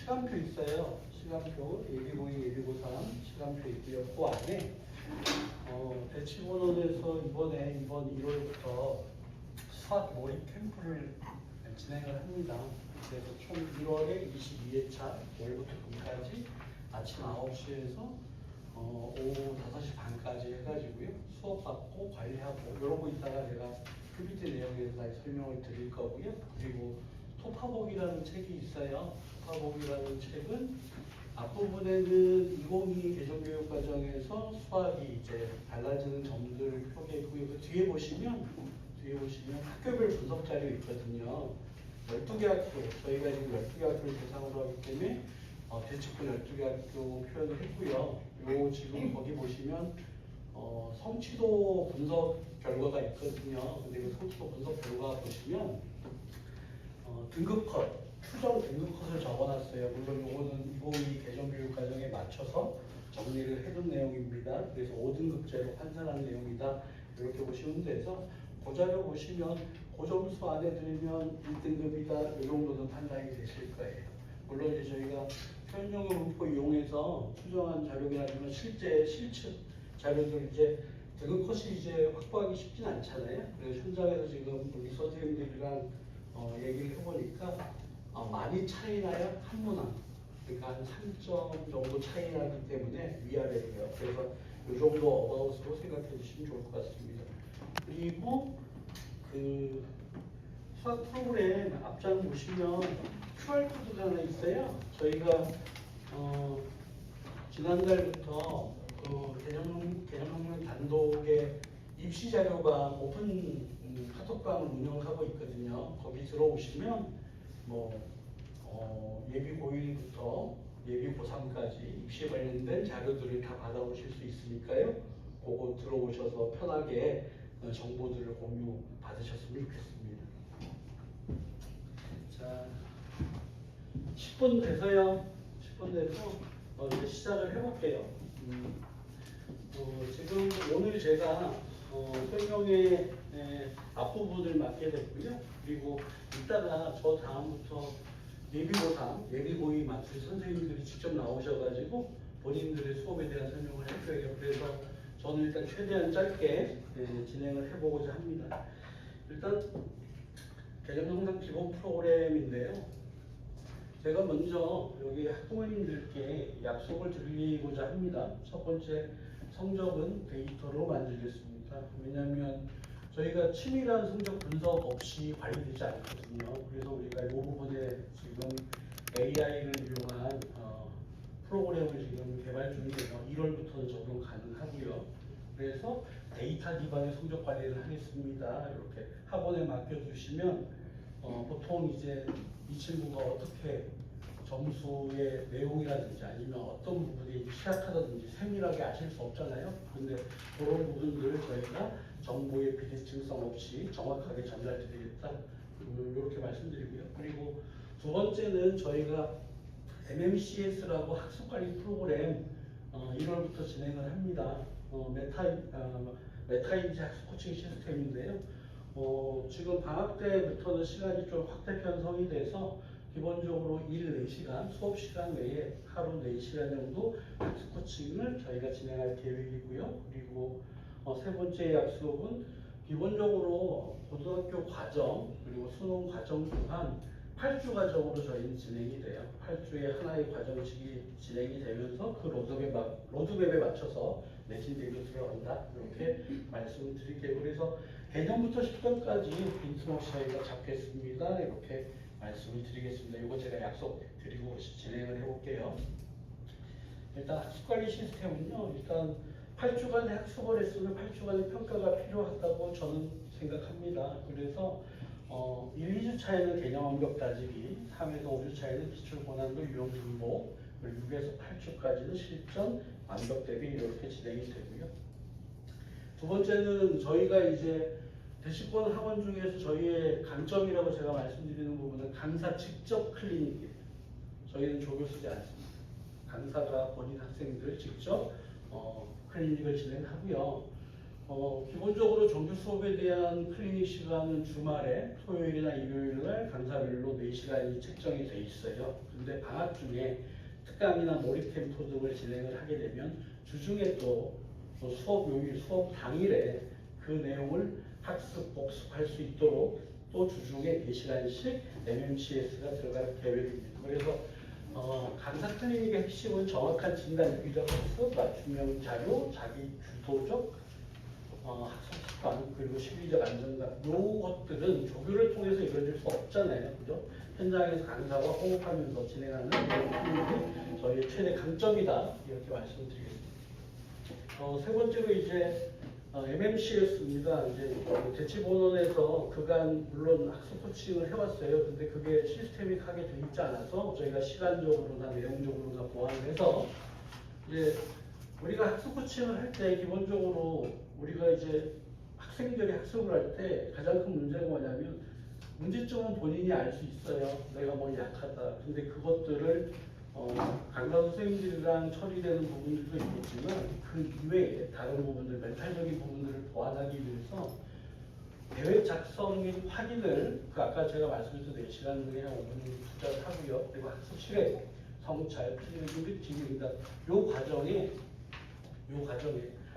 시간표 있어요. 시간표 예비고이, 예비고3 시간표 있고요. 그 안에 대치본원에서 이번 1월부터 수학 몰입 캠프를 진행을 합니다. 그래서 총 1월에 22회차 월부터 금까지 아침 9시에서 오후 5시 반까지 해가지고요. 수업받고 관리하고 이러고 있다가 제가 PPT 내용에서 다시 설명을 드릴 거고요. 그리고 토파복이라는 책이 있어요. 토파복이라는 책은 앞부분에는 2022 개정교육과정에서 수학이 이제 달라지는 점들을 표기했고요. 그 뒤에 보시면 학교별 분석 자료 있거든요. 12개 학교, 저희가 지금 12개 학교를 대상으로 하기 때문에 대치권 12개 학교 표현을 했고요. 요 지금 거기 보시면 성취도 분석 결과가 있거든요. 근데 그 성취도 분석 결과 보시면 등급 컷, 추정 등급 컷을 적어놨어요. 물론 이거는 2022 개정교육 과정에 맞춰서 정리를 해둔 내용입니다. 그래서 5등급제로 판단한 내용이다. 이렇게 보시면 돼서 그 자료 보시면 고점수 안에 들면 1등급이다. 이 정도는 판단이 되실 거예요. 물론 이제 저희가 표현용어 문법 이용해서 추정한 자료긴 하지만 실제 실측 자료들 이제 등급 컷이 이제 확보하기 쉽진 않잖아요. 그래서 현장에서 지금 우리 선생님들이랑 얘기를 해보니까 많이 차이 나요. 한 문항. 그러니까 한 3점 정도 차이 나기 때문에 위아래예요. 그래서 이 정도 어바웃으로 생각해 주시면 좋을 것 같습니다. 그리고 그 수학 프로그램 앞장 보시면 QR코드가 하나 있어요. 저희가 지난달부터 그 개념학문 단독의 입시 자료가 오픈 카톡방을 운영하고 있거든요. 거기 들어오시면 예비 고1부터 예비 고3까지 입시에 관련된 자료들을 다 받아보실 수 있으니까요. 그거 들어오셔서 편하게 정보들을 공유 받으셨으면 좋겠습니다. 자, 10분 돼서요. 10분 돼서 이제 시작을 해볼게요. 지금 오늘 제가 설명의 앞부분을 맡게 됐고요. 그리고 이따가 저 다음부터 예비고3, 예비고2 맡을 선생님들이 직접 나오셔가지고 본인들의 수업에 대한 설명을 할 거예요. 그래서 저는 일단 최대한 짧게 진행을 해보고자 합니다. 일단 개념 형상 기본 프로그램인데요. 제가 먼저 여기 학부모님들께 약속을 드리고자 합니다. 첫 번째, 성적은 데이터로 만들겠습니다. 왜냐하면 저희가 치밀한 성적 분석 없이 관리되지 않거든요. 그래서 우리가 이 부분에 지금 AI를 이용한 프로그램을 지금 개발 중이라서 1월부터는 적용 가능하고요. 그래서 데이터 기반의 성적 관리를 하겠습니다. 이렇게 학원에 맡겨주시면 보통 이제 이 친구가 어떻게 점수의 내용이라든지 아니면 어떤 부분이 취약하다든지 세밀하게 아실 수 없잖아요. 근데 그런 부분들을 저희가 정보의 비대칭성 없이 정확하게 전달드리겠다. 이렇게 말씀드리고요. 그리고 두 번째는 저희가 MMCS라고 학습관리 프로그램 1월부터 진행을 합니다. 메타인지 학습 코칭 시스템인데요. 지금 방학 때부터는 시간이 좀 확대 편성이 돼서 기본적으로 일 4시간, 수업 시간 외에 하루 4시간 정도 학습 코칭을 저희가 진행할 계획이고요. 그리고 세 번째 약속은 기본적으로 고등학교 과정 그리고 수능 과정 또한 8주 과정으로 저희는 진행이 돼요. 8주에 하나의 과정식이 진행이 되면서 그 로드맵에 맞춰서 내신 대비로 들어간다. 이렇게 말씀을 드릴게요. 그래서 개념부터 10점까지 빈틈없이 저희가 잡겠습니다. 이렇게 말씀을 드리겠습니다. 이거 제가 약속 드리고 진행을 해볼게요. 일단 학습관리 시스템은요. 일단 8주간의 학습을 했으면 8주간의 평가가 필요하다고 저는 생각합니다. 그래서 1, 2주 차에는 개념 완벽 따지기, 3에서 5주 차에는 기출 고난도 유형 분목, 그리고 6에서 8주까지는 실전 완벽 대비 이렇게 진행이 되고요. 두 번째는 저희가 이제 대치권 학원 중에서 저희의 강점이라고 제가 말씀드리는 부분은 강사 직접 클리닉이에요. 저희는 조교 쓰지 않습니다. 강사가 본인 학생들 직접 클리닉을 진행하고요. 기본적으로 정규 수업에 대한 클리닉 시간은 주말에 토요일이나 일요일날 강사별로 4시간이 책정이 돼 있어요. 근데 방학 중에 특강이나 몰입 캠프 등을 진행을 하게 되면 주중에 또 수업 요일, 수업 당일에 그 내용을 학습, 복습할 수 있도록 또 주중에 4시간씩 MMCS가 들어갈 계획입니다. 그래서 강사 클리닉의 핵심은 정확한 진단, 유기적 학습, 맞춤형 자료, 자기 주도적 학습 습관, 그리고 심리적 안정감, 요것들은 조교를 통해서 이루어질 수 없잖아요. 그죠? 현장에서 강사와 호흡하면서 진행하는 이런 클리닉이 저희의 최대 강점이다. 이렇게 말씀드리겠습니다. 세 번째로 이제 MMCS입니다. 이제 대치본원에서 그간 물론 학습 코칭을 해왔어요. 근데 그게 시스테믹하게 돼 있지 않아서 저희가 시간적으로나 내용적으로나 보완을 해서 이제 우리가 학습 코칭을 할 때 기본적으로 우리가 이제 학생들이 학습을 할 때 가장 큰 문제가 뭐냐면 문제점은 본인이 알 수 있어요. 내가 뭐 약하다. 근데 그것들을 강사 선생님들이랑 처리되는 부분들도 있겠지만 그 이외에 다른 부분들, 멘탈적인 부분들을 보완하기 위해서 계획 작성 및 확인을 아까 제가 말씀드린 4시간 중에 한 5분 투자를 하고요. 그리고 학습 실행, 성찰, 피드백 및 기능이다. 요 과정에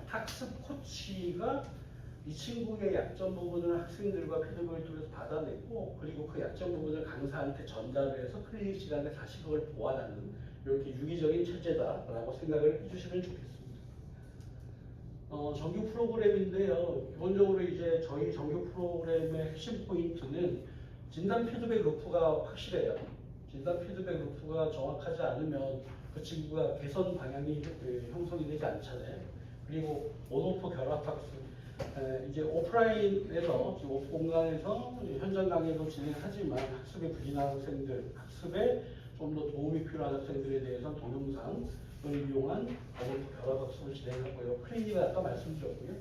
학습 코치가 이 친구의 약점 부분을 학생들과 피드백을 통해서 받아내고 그리고 그 약점 부분을 강사한테 전달을 해서 클리닉 시간에 다시 그걸 보완하는 이렇게 유기적인 체제다라고 생각을 해주시면 좋겠습니다. 정규 프로그램인데요. 기본적으로 이제 저희 정규 프로그램의 핵심 포인트는 진단 피드백 루프가 확실해요. 진단 피드백 루프가 정확하지 않으면 그 친구가 개선 방향이 형성이 되지 않잖아요. 그리고 온오프 결합학습. 이제 오프라인에서 지금 오프 공간에서 현장 강의도 진행하지만 학습에 부진한 학생들, 학습에 좀 더 도움이 필요한 학생들에 대해서 동영상을 이용한 온오프 결합학습을 진행하고요. 클리닉은 아까 말씀드렸고요.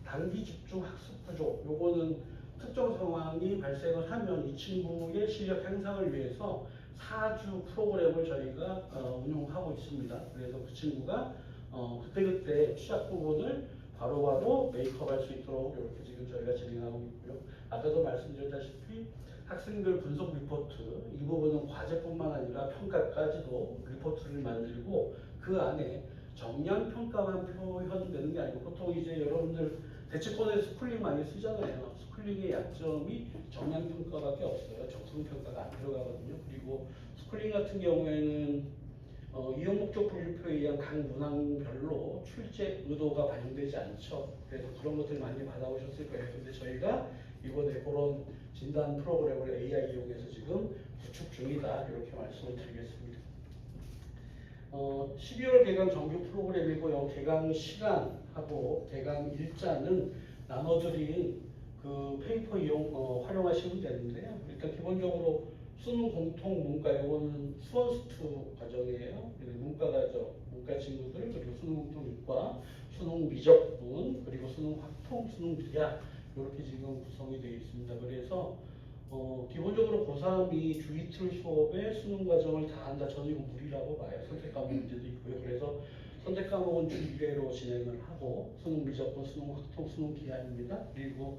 단기 집중 학습 구조, 요거는 특정 상황이 발생을 하면 이 친구의 실력 향상을 위해서 4주 프로그램을 저희가 운영하고 있습니다. 그래서 그 친구가 그때그때 취약 부분을 바로바로 메이크업할 수 있도록 이렇게 지금 저희가 진행하고 있고요. 아까도 말씀드렸다시피 학생들 분석 리포트, 이 부분은 과제뿐만 아니라 평가까지도 리포트를 만들고 그 안에 정량 평가만 표현되는 게 아니고 보통 이제 여러분들 대치권에 스쿨링 많이 쓰잖아요. 스쿨링의 약점이 정량 평가밖에 없어요. 적성 평가가 안 들어가거든요. 그리고 스쿨링 같은 경우에는 이용 목적 분류표에 의한 각 문항별로 출제 의도가 반영되지 않죠. 그래서 그런 것들 많이 받아오셨을 거예요. 근데 저희가 이번에 그런 진단 프로그램을 AI 이용해서 지금 구축 중이다. 이렇게 말씀을 드리겠습니다. 12월 개강 정규 프로그램이고요. 개강 시간하고 개강 일자는 나눠드린 그 페이퍼 활용하시면 되는데요. 일단 기본적으로 수능 공통 문과 이거는 수원스투 과정이에요. 문과가죠. 문과 친구들 그리고 수능 공통 이과, 수능 미적분 그리고 수능 확통, 수능 비약 이렇게 지금 구성이 되어 있습니다. 그래서 기본적으로 고3이 주 이틀 수업에 수능 과정을 다 한다. 저는 이거 무리라고 봐요. 선택 과목 문제도 있고요. 그래서 선택 과목은 주 1회로 진행을 하고 수능 미적분, 수능 확통, 수능 기한입니다. 그리고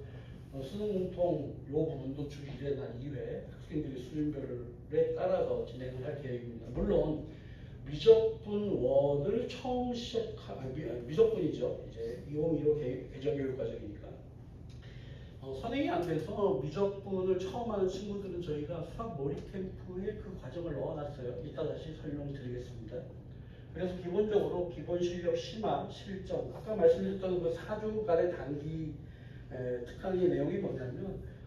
수능 공통 이 부분도 주 1회나 2회 학생들이 수준별에 따라서 진행을 할 계획입니다. 물론 미적분 1을 처음 미적분이죠. 이제 2015 개정교육 과정이니까 선행이 안 돼서 미적분을 처음 하는 친구들은 저희가 수학 몰입 캠프에 그 과정을 넣어놨어요. 이따 다시 설명드리겠습니다. 그래서 기본적으로 기본 실력 심화, 실전 아까 말씀드렸던 그 4주간의 단기 특강의 내용이 뭐냐면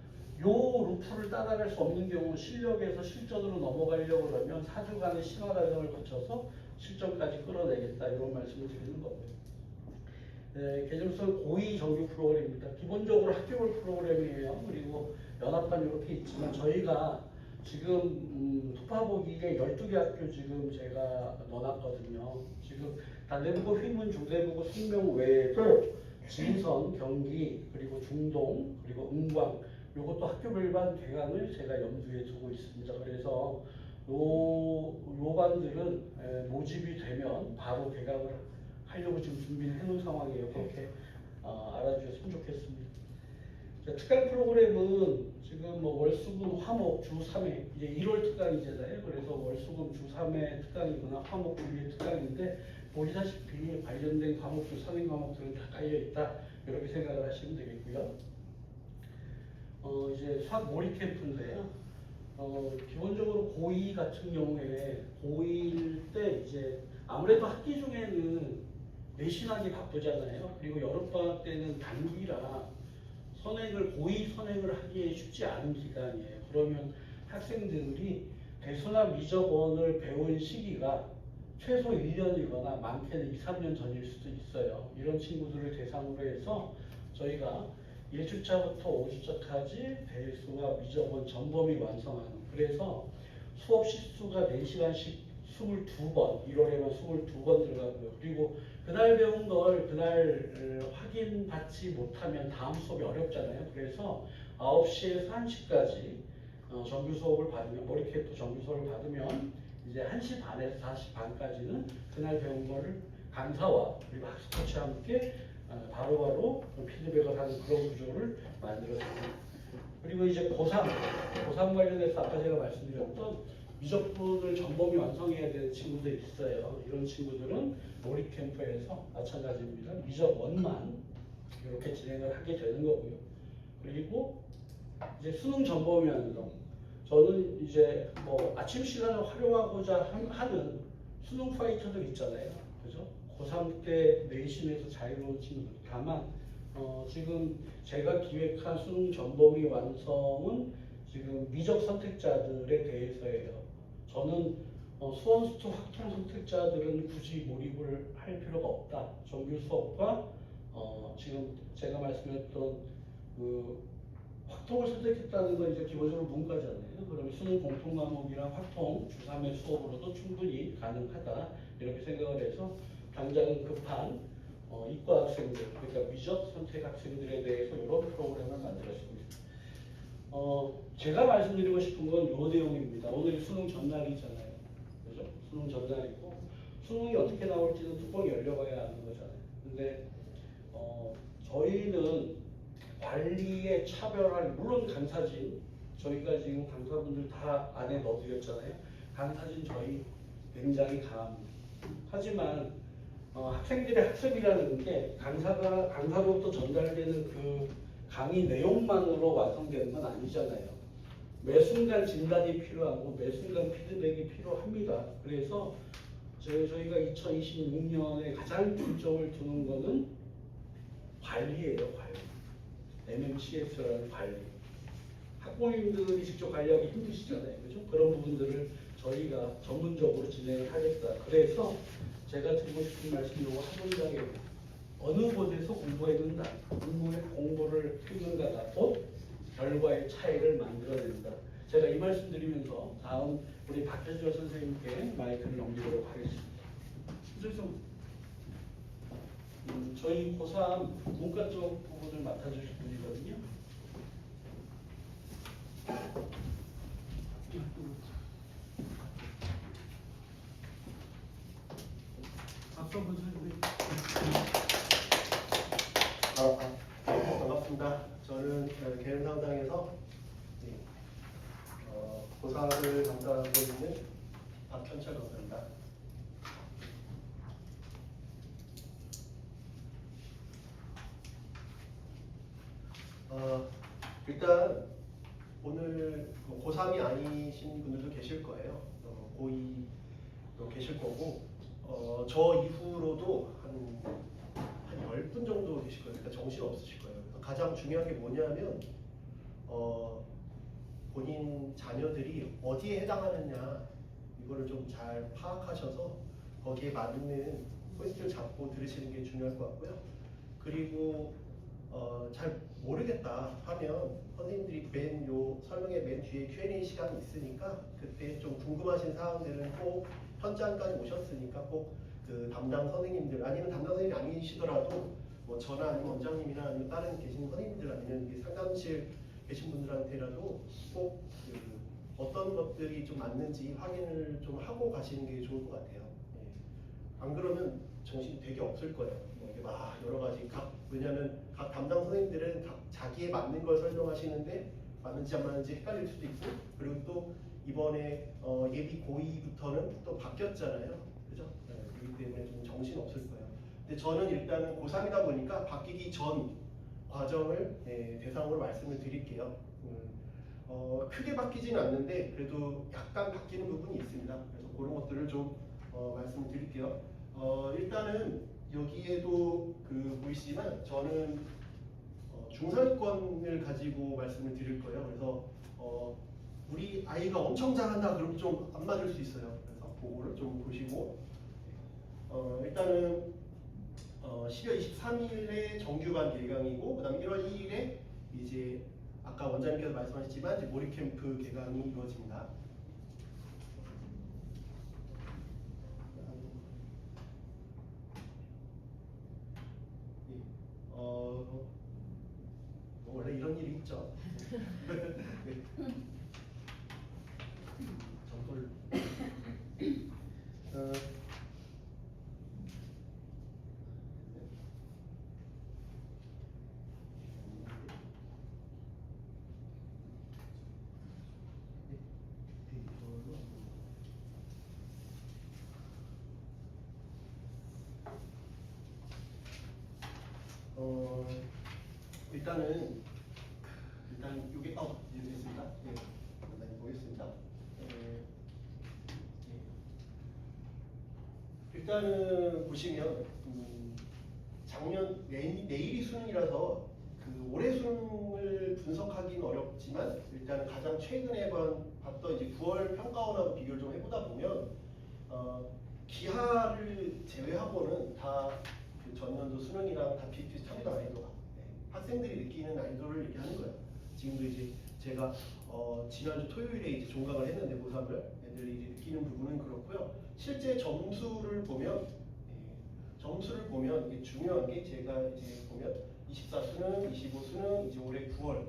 요 루프를 따라갈 수 없는 경우 실력에서 실전으로 넘어가려고 그러면 4주간의 심화 과정을 거쳐서 실전까지 끌어내겠다 이런 말씀을 드리는 겁니다. 개정성 고2 정규 프로그램입니다. 기본적으로 학교별 프로그램이에요. 그리고 연합반 이렇게 있지만 저희가 지금 특파보기에 12개 학교 지금 제가 넣어놨거든요. 지금 단대부고, 휘문, 중대부고, 숙명 외에도 진선, 경기, 그리고 중동, 그리고 은광 이것도 학교별반 개강을 제가 염두에 두고 있습니다. 그래서 요 반들은 모집이 되면 바로 개강을 하려고 지금 준비를 해놓은 상황이에요. 그렇게 알아주셨으면 좋겠습니다. 자, 특강 프로그램은 지금 뭐 월수금 화목 주 3회 이제 1월 특강이잖아요. 그래서 월수금 주 3회 특강이거나 화목 분류의 특강인데 보시다시피 관련된 과목들 선행 과목들은 다 깔려 있다 이렇게 생각을 하시면 되겠고요. 이제 수학 몰입 캠프인데요. 기본적으로 고2 같은 경우에 고2일 때 이제 아무래도 학기 중에는 내신하기 바쁘잖아요. 그리고 여름방학 때는 단기라 고2 선행을 하기에 쉽지 않은 기간이에요. 그러면 학생들이 대수나 미적원을 배운 시기가 최소 1년이거나 많게는 2, 3년 전일 수도 있어요. 이런 친구들을 대상으로 해서 저희가 1주차부터 5주차까지 대수와 미적원 전범위 완성하는 그래서 수업 시수가 4시간씩 22번 1월에만 22번 들어가고요. 그리고 그날 배운 걸 그날 확인받지 못하면 다음 수업이 어렵잖아요. 그래서 9시에서 1시까지 정규 수업을 받으면 머리캡도 정규 수업을 받으면 이제 1시 반에서 4시 반까지는 그날 배운 거를 강사와 그리고 학습 코치와 함께 바로바로 피드백을 하는 그런 구조를 만들었습니다. 그리고 이제 고3 관련해서 아까 제가 말씀드렸던 미적분을 전범위 완성해야 되는 친구들이 있어요. 이런 친구들은 몰입 캠프에서 마찬가지입니다. 미적 원만 이렇게 진행을 하게 되는 거고요. 그리고 이제 수능 전범위 완성. 저는 이제 뭐 아침 시간을 활용하고자 하는 수능 파이터들 있잖아요. 그죠? 고3 때 내신에서 자유로운 친구들. 다만 지금 제가 기획한 수능 전범위 완성은 지금 미적 선택자들에 대해서예요. 저는 수원수투 확통 선택자들은 굳이 몰입을 할 필요가 없다. 정규 수업과 지금 제가 말씀드렸던 그 확통을 선택했다는 건 이제 기본적으로 문과잖아요. 그러면 수능 공통 과목이랑 확통 주3의 수업으로도 충분히 가능하다. 이렇게 생각을 해서 당장은 급한 이과 학생들, 그러니까 미적 선택 학생들에 대해서 이런 프로그램을 만들었습니다. 제가 말씀드리고 싶은 건 이 내용입니다. 오늘 수능 전날이잖아요. 그죠? 수능 전날이고 수능이 어떻게 나올지는 뚜껑이 열려봐야 아는 거잖아요. 근데 저희는 관리의 차별화를 물론 강사진 저희가 지금 강사분들 다 안에 넣어드렸잖아요. 강사진 저희 굉장히 강합니다. 하지만 학생들의 학습이라는 게 강사로부터 전달되는 그 강의 내용만으로 완성되는 건 아니잖아요. 매 순간 진단이 필요하고 매 순간 피드백이 필요합니다. 그래서 저희가 2026년에 가장 중점을 두는 거는 관리예요. 관리. MMCS라는 관리. 학부모님들이 직접 관리하기 힘드시잖아요. 그죠? 그런 부분들을 저희가 전문적으로 진행을 하겠다. 그래서 제가 드리고 싶은 말씀이 요거 한 문장이에요. 어느 곳에서 공부했는가, 공부를 했는가가 곧 결과의 차이를 만들어낸다. 제가 이 말씀 드리면서 다음 우리 박혜주 선생님께 마이크를 넘기도록 하겠습니다. 그래서 저희 고3 문과 쪽 부분을 맡아주실 분이거든요. 앞서 본 선생님. 반갑습니다. 저는 계획상당에서 고3을 담당하고 있는 박현철 강사입니다. 일단 오늘 고3이 아니신 분들도 계실 거예요. 고2도 계실 거고 저 이후로도 한 10분 정도 계실 거예요. 그러니까 정신 없으실 거예요. 가장 중요한 게 뭐냐면 본인 자녀들이 어디에 해당하느냐 이거를 좀 잘 파악하셔서 거기에 맞는 포인트를 잡고 들으시는 게 중요할 것 같고요. 그리고 잘 모르겠다 하면 선생님들이 설명의 맨 뒤에 Q&A 시간이 있으니까 그때 좀 궁금하신 사항들은 꼭 현장까지 오셨으니까 꼭 그 담당 선생님들 아니면 담당 선생님이 아니시더라도 뭐 저나 아니면 원장님이나 아니면 다른 계신 선생님들 아니면 상담실 계신 분들한테라도 꼭 어떤 것들이 좀 맞는지 확인을 좀 하고 가시는 게 좋을 것 같아요. 안 그러면 정신이 되게 없을 거예요. 뭐 이게 막 여러 가지 왜냐하면 각 담당 선생님들은 각 자기에 맞는 걸 설명하시는데 맞는지 안 맞는지 헷갈릴 수도 있고, 그리고 또 이번에 예비 고2부터는 또 바뀌었잖아요. 그죠? 네, 그렇기 때문에 좀 정신 없을 거예요. 근데 저는 일단은 고3이다 보니까 바뀌기 전 과정을 대상으로 말씀을 드릴게요. 크게 바뀌지는 않는데 그래도 약간 바뀌는 부분이 있습니다. 그래서 그런 것들을 좀 말씀을 드릴게요. 일단은 여기에도 보이시지만 저는 중상위권을 가지고 말씀을 드릴 거예요. 그래서 우리 아이가 엄청 잘한다 그러면 좀 안 맞을 수 있어요. 그래서 그거를 좀 보시고 일단은 12월 23일에 정규반 개강이고 그다음 1월 2일에 이제 아까 원장님께서 말씀하셨지만 이제 몰입캠프 개강이 이루어집니다. 원래 이런 일이 있죠. 네. 정돌. 일단은 이게 이해됐습니다. 네, 간단히 보겠습니다. 일단은 보시면 작년 내일이 수능이라서 올해 수능을 분석하기는 어렵지만 일단 가장 최근에 봤던 이제 9월 평가원하고 비교를 좀 해보다 보면 기하를 제외하고는 다 그 전년도 수능이랑 다 비슷비슷합니다. 난이도가. 학생들이 느끼는 난이도를 얘기하는 거예요. 지금도 이제 제가 지난주 토요일에 이제 종강을 했는데 고3을 애들이 이제 느끼는 부분은 그렇고요. 실제 점수를 보면 이게 중요한 게 제가 이제 보면 24 수능, 25 수능, 이제 올해 9월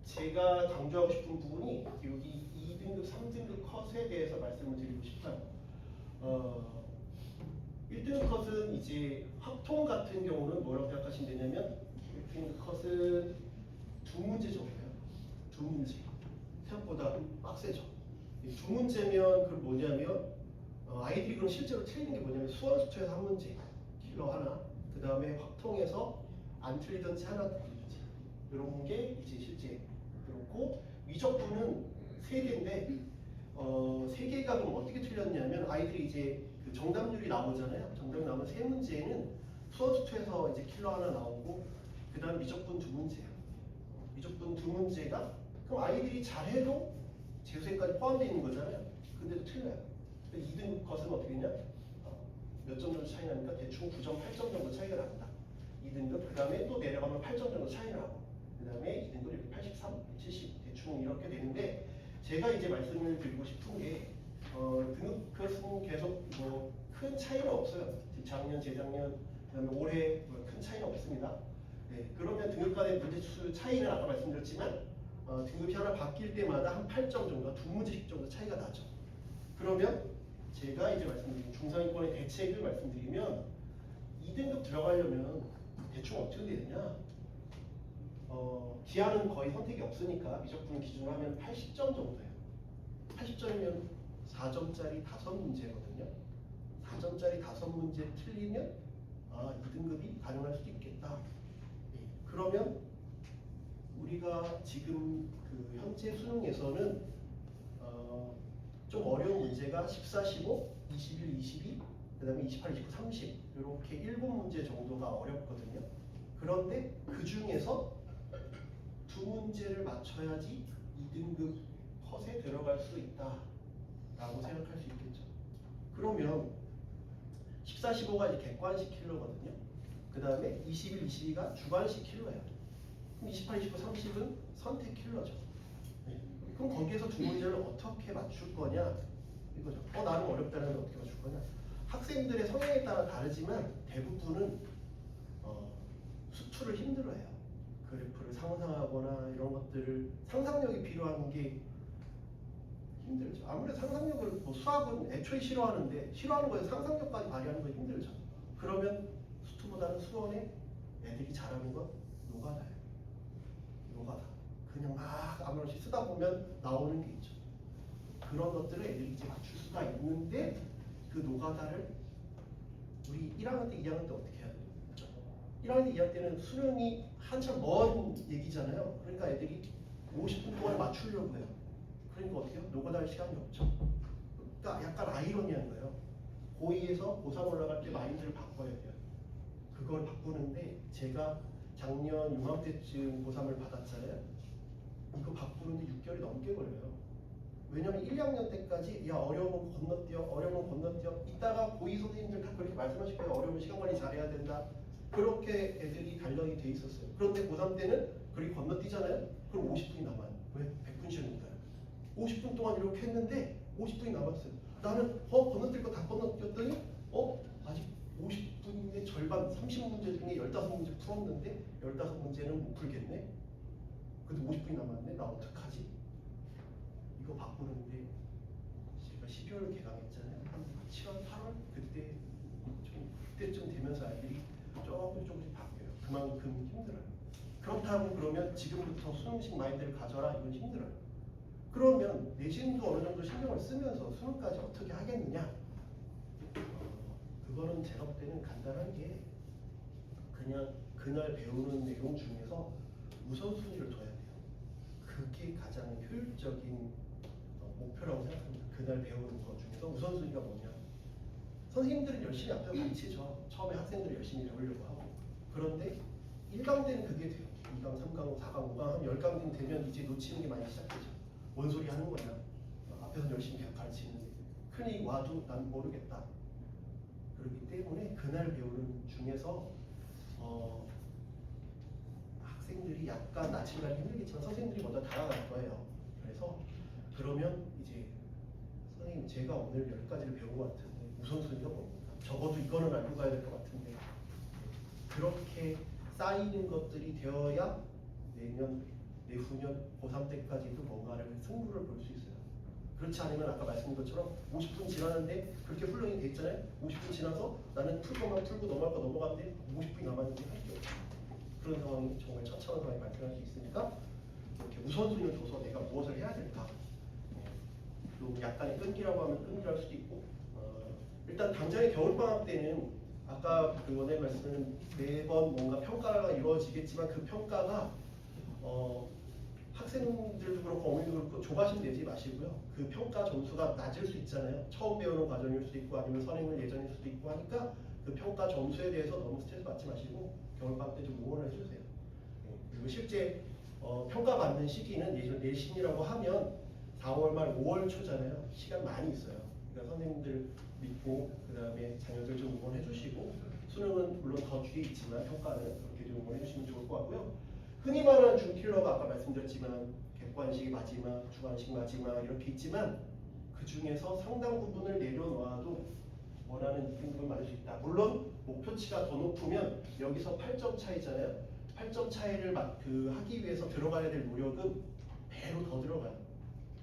제가 강조하고 싶은 부분이 여기 2등급, 3등급 컷에 대해서 말씀을 드리고 싶어요. 1등급 컷은 이제 확통 같은 경우는 뭐라고 생각하시면 되냐면 1등급 컷은 2문제 정도예요. 2문제. 생각보다 빡세죠. 2문제면 그 뭐냐면 아이들이 그럼 실제로 틀리는 게 뭐냐면 수원수투에서 한 문제, 킬러 하나, 그 다음에 확통에서 안 틀리든지 하나 틀리든지 이런 게 이제 실제 그렇고 미적분은 3개인데 3개가 그럼 어떻게 틀렸냐면 아이들이 이제 그 정답률이 나오잖아요. 정답이 나오면 3문제는 수원수투에서 이제 킬러 하나 나오고 그 다음 미적분 2문제예요. 미적분 2문제가 그럼 아이들이 잘해도 재수생까지 포함되어 있는 거잖아요. 근데도 틀려요. 2등급 컷은 어떻게 했냐? 몇 점 정도 차이 나니까 대충 9점, 8점 정도 차이가 납니다. 2등급, 그 다음에 또 내려가면 8점 정도 차이 나고, 그 다음에 2등급 이렇게 83, 70 대충 이렇게 되는데 제가 이제 말씀을 드리고 싶은 게 등급 컷은 계속 뭐 큰 차이는 없어요. 작년, 재작년, 그 다음에 올해 큰 차이는 없습니다. 네, 그러면 등급 간의 문제수 차이는 아까 말씀드렸지만 등급이 하나 바뀔 때마다 한 8점 정도, 2문제씩 정도 차이가 나죠. 그러면 제가 이제 말씀드린 중상위권의 대책을 말씀드리면 2등급 들어가려면 대충 어떻게 되느냐? 기하는 거의 선택이 없으니까 미적분 기준으로 하면 80점 정도예요. 80점이면 4점짜리 5문제거든요. 4점짜리 5문제 틀리면 2등급이 가능할 수도 있겠다. 네. 그러면 우리가 지금 그 현재 수능에서는 좀 어려운 문제가 14, 15, 21, 22, 그 다음에 28, 29, 30 이렇게 7문제 정도가 어렵거든요. 그런데 그 중에서 2문제를 맞춰야지 2등급 컷에 들어갈 수 있다라고 생각할 수 있겠죠. 그러면 14, 15가 이제 객관식 킬러거든요. 그 다음에 21, 22가 주관식 킬러예요. 그럼 28, 29, 30은 선택 킬러죠. 네. 그럼 거기에서 2문제를 어떻게 맞출 거냐 이거죠. 나는 어렵다는 걸 어떻게 맞출 거냐. 학생들의 성향에 따라 다르지만 대부분은 수투를 힘들어해요. 그래프를 상상하거나 이런 것들을 상상력이 필요한 게 힘들죠. 아무래도 상상력을 뭐 수학은 애초에 싫어하는 거에 상상력까지 발휘하는 거 힘들죠. 그러면 수투보다는 수원에 애들이 잘하는 건 노가다예요. 노가다. 그냥 막 아무렇지 쓰다 보면 나오는 게 있죠. 그런 것들을 애들이 이제 맞출 수가 있는데 그 노가다를 우리 1학년 때, 2학년 때 어떻게 해야 돼요? 1학년 때, 2학년 때는 수능이 한참 먼 얘기잖아요. 그러니까 애들이 50분 동안 맞추려고 해요. 그러니까 어떻게 해요? 노가다 할 시간이 없죠. 그러니까 약간 아이러니한 거예요. 고2에서 고3 올라갈 때 마인드를 바꿔야 돼요. 그걸 바꾸는데 제가 작년 요맘때쯤 고3을 받았잖아요. 이거 바꾸는데 6개월이 넘게 걸려요. 왜냐면 1, 2학년 때까지 야 어려우면 건너뛰어 어려우면 건너뛰어 이따가 고2 선생님들 다 그렇게 말씀하실 거예요. 어려우면 시간 관리 잘해야 된다. 그렇게 애들이 단련이 돼 있었어요. 그런데 고3 때는 그렇게 건너뛰잖아요. 그럼 50분이 남아요. 왜? 100분 쉬니까요. 50분 동안 이렇게 했는데 50분이 남았어요. 나는 건너뛸 거 다 건너뛰었더니 아직 50분의 절반 30문제 중에 15문제 풀었는데 15문제는 못 풀겠네. 근데 50분이 남았네. 나 어떡하지? 이거 바꾸는데 제가 12월 개강했잖아요. 한 7월, 8월 그때쯤 되면서 아이들이 조금씩 바뀌어요. 그만큼 힘들어요. 그렇다고 그러면 지금부터 수능식 마인드를 가져라 이건 힘들어요. 그러면 내신도 어느 정도 신경을 쓰면서 수능까지 어떻게 하겠느냐? 그거는 제가 볼 때는 간단한 게 그냥 그날 배우는 내용 중에서 우선순위를 둬야 돼요. 그게 가장 효율적인 목표라고 생각합니다. 그날 배우는 것 중에서 우선순위가 뭐냐? 선생님들은 열심히 앞에서 가르치죠. 처음에 학생들을 열심히 배우려고 하고. 그런데 1강 때는 그게 돼요. 2강, 3강, 4강, 5강 한 10강 되면 이제 놓치는 게 많이 시작되죠. 뭔 소리 하는 거냐? 앞에서 열심히 계속 가르치는데 큰일이 와도 난 모르겠다. 그렇기 때문에 그날 배우는 중에서 학생들이 약간 나침반이 힘들겠지만 선생님들이 먼저 다가갈 거예요. 그래서 그러면 이제 선생님 제가 오늘 10가지를 배운 것 같은데 우선순위가 뭡니까? 적어도 이거는 알고 가야 될 것 같은데 그렇게 쌓이는 것들이 되어야 내년, 내후년, 고3 때까지도 뭔가를 승부를 볼 수 있어요. 그렇지 않으면 아까 말씀드린 것처럼 50분 지났는데 그렇게 훈련이 돼 있잖아요. 50분 지나서 나는 풀 것만 풀고 넘어갈 거 넘어갔는데 50분이 남았는데 할 게 없어요. 그런 상황이 정말 처참한 상황이 발생할 수 있으니까 이렇게 우선순위를 둬서 내가 무엇을 해야 될까? 또 약간의 끈기라고 하면 끈기할 수도 있고 일단 당장의 겨울방학 때는 아까 그 원장님 말씀은 매번 뭔가 평가가 이루어지겠지만 그 평가가 학생들도 그렇고 어머니도 그렇고 조바심 내지 마시고요. 그 평가 점수가 낮을 수 있잖아요. 처음 배우는 과정일 수도 있고 아니면 선행을 예정일 수도 있고 하니까 그 평가 점수에 대해서 너무 스트레스 받지 마시고 겨울방학 때 좀 응원을 해주세요. 그리고 실제 평가받는 시기는 예전 내신이라고 하면 4월 말 5월 초잖아요. 시간 많이 있어요. 그러니까 선생님들 믿고 그 다음에 자녀들 좀 응원해 주시고 수능은 물론 더 뒤에 있지만 평가는 그렇게 좀 응원해 주시면 좋을 것 같고요. 흔히 말하는 준킬러가 아까 말씀드렸지만 객관식 마지막, 주관식 마지막 이렇게 있지만 그 중에서 상당 부분을 내려놓아도 원하는 등급을 맞을 수 있다. 물론 목표치가 더 높으면 여기서 8점 차이잖아요. 8점 차이를 하기 위해서 들어가야 될 노력은 배로 더 들어가요.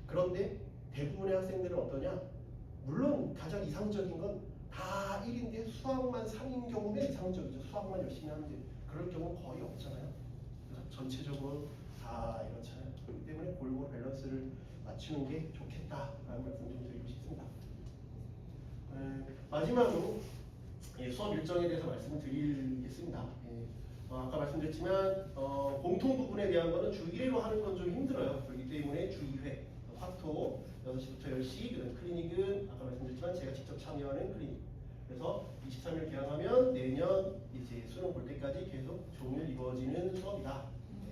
그런데 대부분의 학생들은 어떠냐? 물론 가장 이상적인 건 다 1인데 수학만 3인 경우면 이상적이죠. 수학만 열심히 하는데 그럴 경우는 거의 없잖아요. 그래서 전체적으로 다 이렇잖아요. 그렇기 때문에 골고루 밸런스를 맞추는 게 좋겠다라는 말씀 좀 드리고 싶습니다. 마지막으로 수업 일정에 대해서 말씀을 드리겠습니다. 아까 말씀드렸지만 공통 부분에 대한 거는 주 1회로 하는 건 좀 힘들어요. 그렇기 때문에 주 2회 화토 6시부터 10시 그다음 클리닉은 아까 말씀드렸지만 제가 직접 참여하는 클리닉. 그래서 23일 개강하면 내년 이제 수능 볼 때까지 계속 종일 이루어지는 수업이다.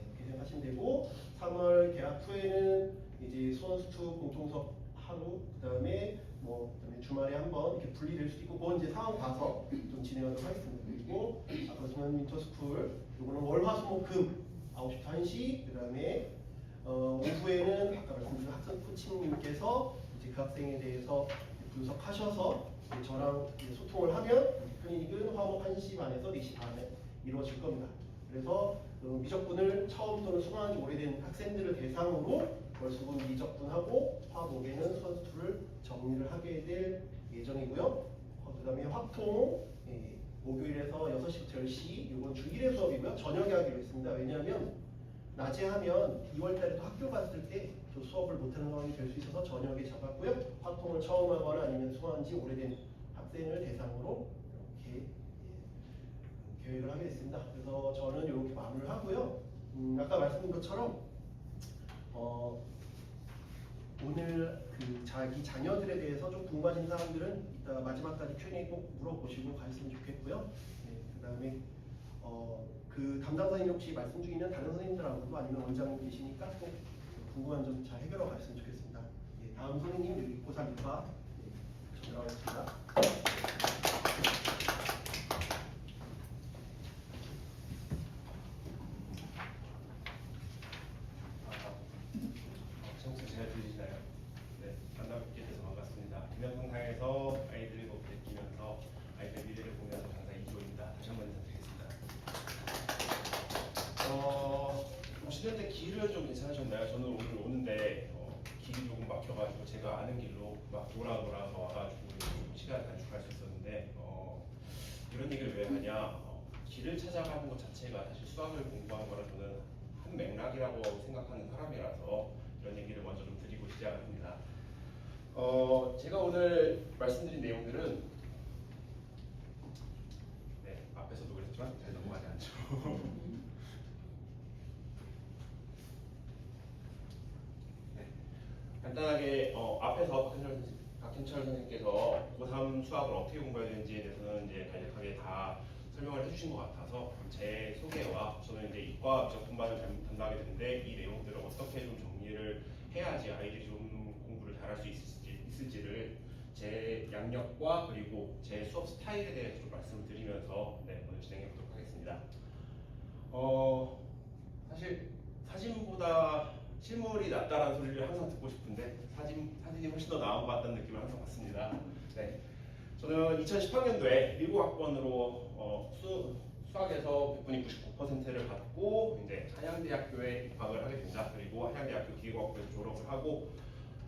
이렇게 생각하시면 되고 3월 개학 후에는 이제 수원수투 공통수업 하루 그다음에 그다음에 주말에 한번 이렇게 분리될 수도 있고 그건 이제 상황 봐서 좀 진행하도록 하겠습니다. 그리고 아까 말씀한 윈터스쿨 요거는 월화수목금 9시부터 1시 그다음에 오후에는 아까 말씀드린 학생 코치님께서 이제 그 학생에 대해서 분석하셔서 저랑 소통을 하면 클리닉은 화목 1시 반에서 4시 반에 이루어질 겁니다. 그래서 미적분을 처음 또는 수강한 지 오래된 학생들을 대상으로 월수금 미적분하고 화목에는 선수를 정리를 하게 될 예정이고요. 그다음에 확통 목요일에서 6시부터 10시 이건 주일의 수업이고요. 저녁에 하기로 했습니다. 왜냐하면 낮에 하면 2월달에도 학교 갔을 때 또 수업을 못하는 상황이 될 수 있어서 저녁에 잡았고요. 확통을 처음 하거나 아니면 수강한 지 오래된 학생을 대상으로 이렇게 계획을 하게 됐습니다. 그래서 저는 이렇게 마무리를 하고요. 아까 말씀드린 것처럼 오늘 그 자기 자녀들에 대해서 좀 궁금하신 사람들은 이따 마지막까지 Q&A 꼭 물어보시고 가셨으면 좋겠고요. 그다음에 그 담당 선생님 혹시 말씀 중이면 다른 선생님들하고도 아니면 원장님 계시니까 꼭 궁금한 점 잘 해결하고 가셨으면 좋겠습니다. 다음 선생님 여기 고3 2과 전화하겠습니다. 청소 잘 들리시나요? 네, 만나뵙게 돼서 반갑습니다. 김현성상에서 아이들을 베끼면서 아이들 미래를 보면서 강사 이조입니다. 다시 한번 인사드리겠습니다. 10년대 길은 좀 괜찮으셨나요? 저는 오늘 오는데 길이 조금 막혀가지고 제가 아는 길로 막 돌아서 와가지고 좀 시간 단축할 수 있었는데 이런 얘기를 왜 하냐? 길을 찾아가는 것 자체가 사실 수학을 공부한 거라 저는 한 맥락이라고 생각하는 사람이라서 이런 얘기를 먼저 좀 드리고 시작합니다. 제가 오늘 말씀드린 내용들은 앞에서도 그랬지만 잘 넘어가지 않죠. 간단하게 앞에서 박현철 선생님께서 고3 수학을 어떻게 공부해야 되는지에 대해서는 이제 간략하게 다 설명을 해주신 것 같아서 제 소개와 저는 이제 이과 미적분반을 담당하게 되는데 이 내용들을 어떻게 좀 정리를 해야지 아이들이 좀 공부를 잘할 수 있을지를 제 양력과 그리고 제 수업 스타일에 대해서 좀 말씀을 드리면서 오늘 진행해 보도록 하겠습니다. 사실 사진보다 실물이 낫다라는 소리를 항상 듣고 싶은데 사진이 훨씬 더 나은 것 같다는 느낌을 항상 받습니다. 저는 2018년도에 미국 학번으로 수학에서 100분위 99%를 받고 이제 한양대학교에 입학을 하게 됩니다. 그리고 한양대학교 기계과학부에서 졸업을 하고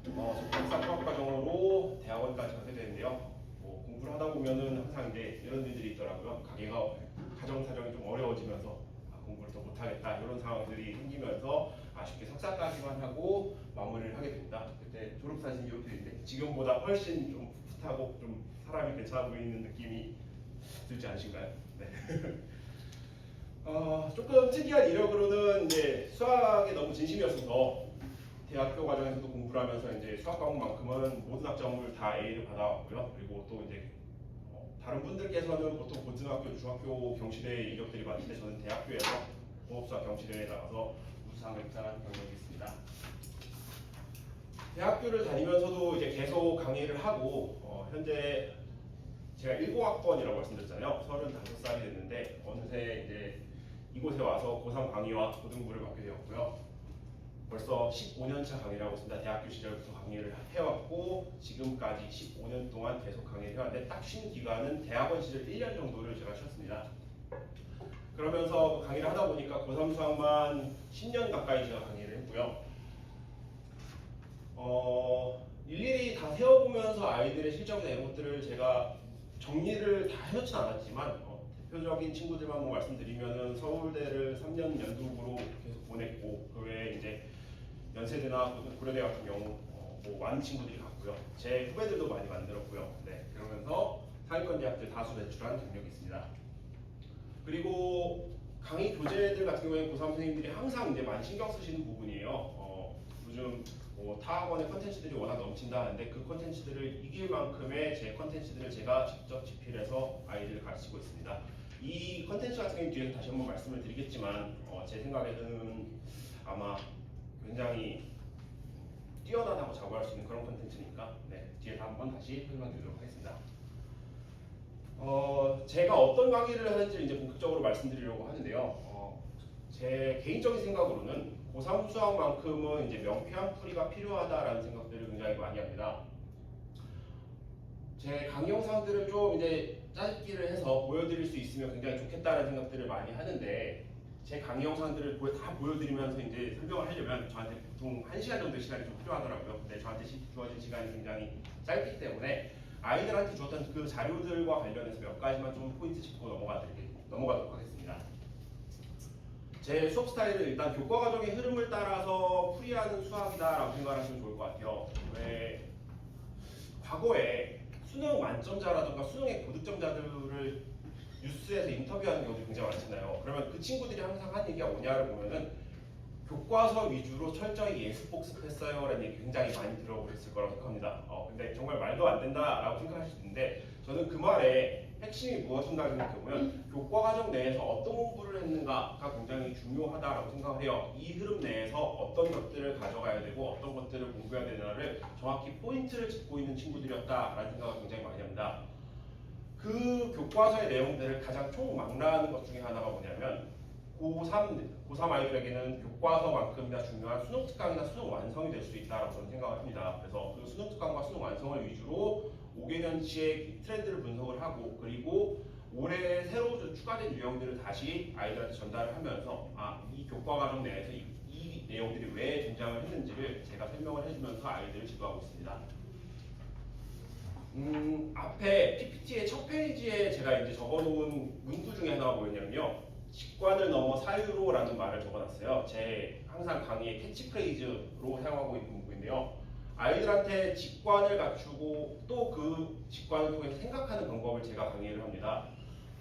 석사 수학 과정으로 대학원까지 가게 되는데요. 공부를 하다 보면은 항상 이제 이런 일들이 있더라고요. 가정 사정이 좀 어려워지면서 공부를 더 못하겠다 이런 상황들이 생기면서 아쉽게 석사까지만 하고 마무리를 하게 됩니다. 그때 졸업사진이 이렇게 있는데 지금보다 훨씬 좀 풋풋하고 좀 사람이 괜찮아 보이는 느낌이 들지 않으신가요? 네. 조금 특이한 이력으로는 이제 수학에 너무 진심이었어서 대학교 과정에서도 공부를 하면서 이제 수학 과목만큼은 모든 학점을 다 A를 받아왔고요. 그리고 또 이제 다른 분들께서는 보통 고등학교, 중학교 경시대 이력들이 많은데 저는 대학교에서 공업수학 경시대회에 나가서 우수상을 입상한 경력이 있습니다. 대학교를 다니면서도 이제 계속 강의를 하고 현재 제가 10학번이라고 말씀드렸잖아요. 35살이 됐는데 어느새 이제 이곳에 와서 고3 강의와 고등부를 맡게 되었고요. 벌써 15년차 강의를 하고 있습니다. 대학교 시절부터 강의를 해왔고 지금까지 15년 동안 계속 강의를 해왔는데 딱 쉰 기간은 대학원 시절 1년 정도를 제가 쉬었습니다. 그러면서 강의를 하다 보니까 고3 수학만 10년 가까이 제가 강의를 했고요. 일일이 다 세워보면서 아이들의 실적이나 이런 것들을 제가 정리를 다 해놓진 않았지만 대표적인 친구들만 한번 말씀드리면은 서울대를 3년 연속으로 계속 보냈고 그 외에 이제 연세대나 고려대 같은 경우 많은 친구들이 갔고요. 제 후배들도 많이 만들었고요. 그러면서 상위권 대학들 다수 배출한 경력이 있습니다. 그리고 강의 교재들 같은 경우에는 고3 선생님들이 항상 이제 많이 신경 쓰시는 부분이에요. 요즘 타 학원의 컨텐츠들이 워낙 넘친다는데 그 컨텐츠들을 이길 만큼의 제 컨텐츠들을 제가 직접 집필해서 아이들을 가르치고 있습니다. 이 컨텐츠 같은 경우 뒤에서 다시 한번 말씀을 드리겠지만 제 생각에는 아마 굉장히 뛰어나다고 자부할 수 있는 그런 컨텐츠니까 뒤에서 한번 다시 설명드리도록 하겠습니다. 제가 어떤 강의를 하는지 이제 본격적으로 말씀드리려고 하는데요. 제 개인적인 생각으로는 고3 수학만큼은 이제 명쾌한 풀이가 필요하다라는 생각들을 굉장히 많이 합니다. 제 강의 영상들을 좀 이제 짧기를 해서 보여드릴 수 있으면 굉장히 좋겠다는 생각들을 많이 하는데 제 강의 영상들을 다 보여드리면서 이제 설명을 하려면 저한테 보통 1시간 정도 시간이 좀 필요하더라고요. 근데 저한테 주어진 시간이 굉장히 짧기 때문에 아이들한테 주었던 그 자료들과 관련해서 몇 가지만 좀 포인트 짚고 넘어가도록 하겠습니다. 제 수업 스타일은 일단 교과 과정의 흐름을 따라서 풀이하는 수학이다라고 생각하시면 좋을 것 같아요. 왜 과거에 수능 만점자라든가 수능의 고득점자들을 뉴스에서 인터뷰하는 경우도 굉장히 많잖아요. 그러면 그 친구들이 항상 하는 얘기가 뭐냐를 보면은 교과서 위주로 철저히 예습 복습했어요 라는 얘기 굉장히 많이 들어보셨을 거라고 생각합니다. 근데 정말 말도 안 된다라고 생각하실 수 있는데 저는 그 말의 핵심이 무엇인가 생각해보면 교과 과정 내에서 어떤 공부를 했는가가 굉장히 중요하다라고 생각을 해요. 이 흐름 내에서 어떤 것들을 가져가야 되고 어떤 것들을 공부해야 되나를 정확히 포인트를 짚고 있는 친구들이었다라는 생각을 굉장히 많이 합니다. 그 교과서의 내용들을 가장 총망라하는 것 중에 하나가 뭐냐면 고3 아이들에게는 교과서만큼이나 중요한 수능 특강이나 수능 완성이 될 수 있다고 저는 생각을 합니다. 그래서 그 수능 특강과 수능 완성을 위주로 5개년치의 트렌드를 분석을 하고 그리고 올해 새로 추가된 유형들을 다시 아이들한테 전달을 하면서 이 교과 과정 내에서 이 내용들이 왜 등장을 했는지를 제가 설명을 해주면서 아이들을 지도하고 있습니다. 앞에 PPT의 첫 페이지에 제가 이제 적어놓은 문구 중에 하나가 뭐였냐면요. 직관을 넘어 사유로라는 말을 적어놨어요. 제 항상 강의의 캐치프레이즈로 사용하고 있는 문구인데요. 아이들한테 직관을 갖추고 또 그 직관을 통해서 생각하는 방법을 제가 강의를 합니다.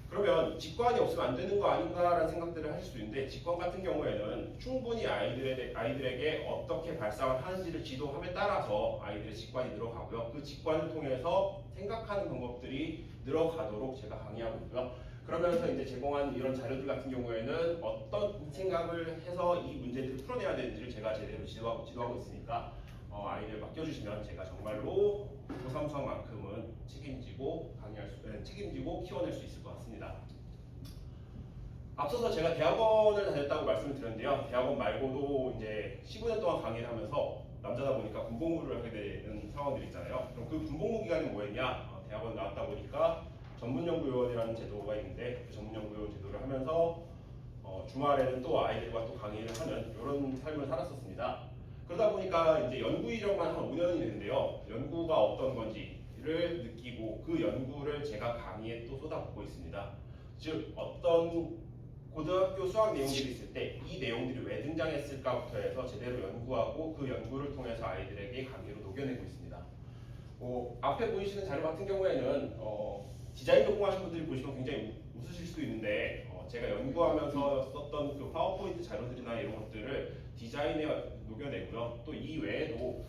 그러면 직관이 없으면 안 되는 거 아닌가라는 생각들을 하실 수 있는데 직관 같은 경우에는 충분히 아이들에게 어떻게 발상을 하는지를 지도함에 따라서 아이들의 직관이 늘어가고요. 그 직관을 통해서 생각하는 방법들이 늘어가도록 제가 강의하고 있고요. 그러면서 이제 제공한 이런 자료들 같은 경우에는 어떤 생각을 해서 이 문제들을 풀어내야 되는지를 제가 제대로 지도하고 있으니까 아이들 맡겨주시면 제가 정말로 고3 수학만큼은 책임지고 키워낼 수 있을 것 같습니다. 앞서서 제가 대학원을 다녔다고 말씀을 드렸는데요. 대학원 말고도 이제 15년 동안 강의를 하면서 남자다 보니까 군복무를 하게 되는 상황들이 있잖아요. 그럼 그 군복무 기간이 뭐였냐? 대학원 나왔다 보니까 전문연구요원이라는 제도가 있는데 그 전문연구요원 제도를 하면서 주말에는 또 아이들과 또 강의를 하는 이런 삶을 살았었습니다. 그러다 보니까 이제 연구 이력만 한 5년이 됐는데요. 연구가 어떤 건지를 느끼고 그 연구를 제가 강의에 또 쏟아붓고 있습니다. 즉 어떤 고등학교 수학 내용들이 있을 때 이 내용들이 왜 등장했을까부터 해서 제대로 연구하고 그 연구를 통해서 아이들에게 강의로 녹여내고 있습니다. 앞에 보이시는 자료 같은 경우에는 디자인 전공하신 분들이 보시면 굉장히 웃으실 수도 있는데 제가 연구하면서 썼던 그 파워포인트 자료들이나 이런 것들을 디자인에 녹여내고요. 또 이 외에도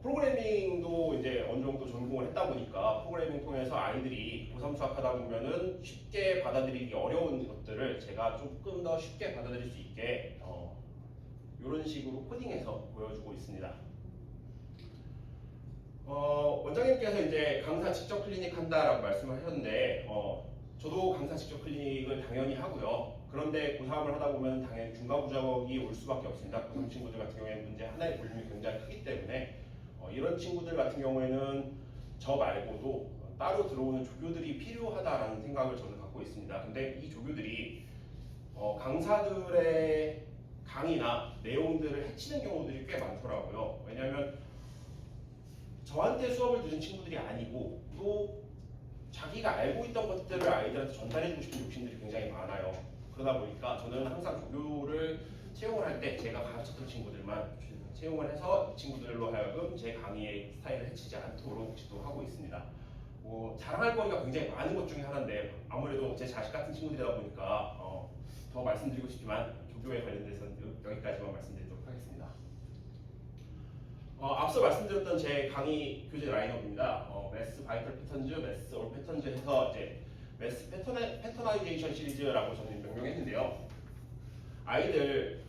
프로그래밍도 이제 어느 정도 전공을 했다 보니까 프로그래밍 통해서 아이들이 고3 수학하다 보면은 쉽게 받아들이기 어려운 것들을 제가 조금 더 쉽게 받아들일 수 있게 이런 식으로 코딩해서 보여주고 있습니다. 원장님께서 이제 강사 직접 클리닉 한다라고 말씀을 하셨는데 저도 강사 직접 클리닉을 당연히 하고요. 그런데 고3을 하다 보면 당연히 중과부작업이 올 수밖에 없습니다. 고3 친구들 같은 경우에는 문제 하나의 볼륨이 굉장히 크기 때문에 이런 친구들 같은 경우에는 저 말고도 따로 들어오는 조교들이 필요하다라는 생각을 저는 갖고 있습니다. 근데 이 조교들이 강사들의 강의나 내용들을 해치는 경우들이 꽤 많더라고요. 왜냐하면 저한테 수업을 들은 친구들이 아니고 또 자기가 알고 있던 것들을 아이들한테 전달해주고 싶은 욕심들이 굉장히 많아요. 그러다 보니까 저는 항상 조교를 채용을 할 때 제가 가르쳤던 친구들만 채용을 해서 이 친구들로 하여금 제 강의의 스타일을 해치지 않도록 지도하고 있습니다. 자랑할 거리가 굉장히 많은 것 중에 하나인데 아무래도 제 자식 같은 친구들이다 보니까 더 말씀드리고 싶지만 조교에 관련돼서는 여기까지만 말씀드리도록 하겠습니다. 앞서 말씀드렸던 제 강의 교재 라인업입니다. 매스 바이털 패턴즈, 매스 올 패턴즈 해서 이제 매스 패터나이제이션 시리즈라고 저는 명명했는데요. 아이들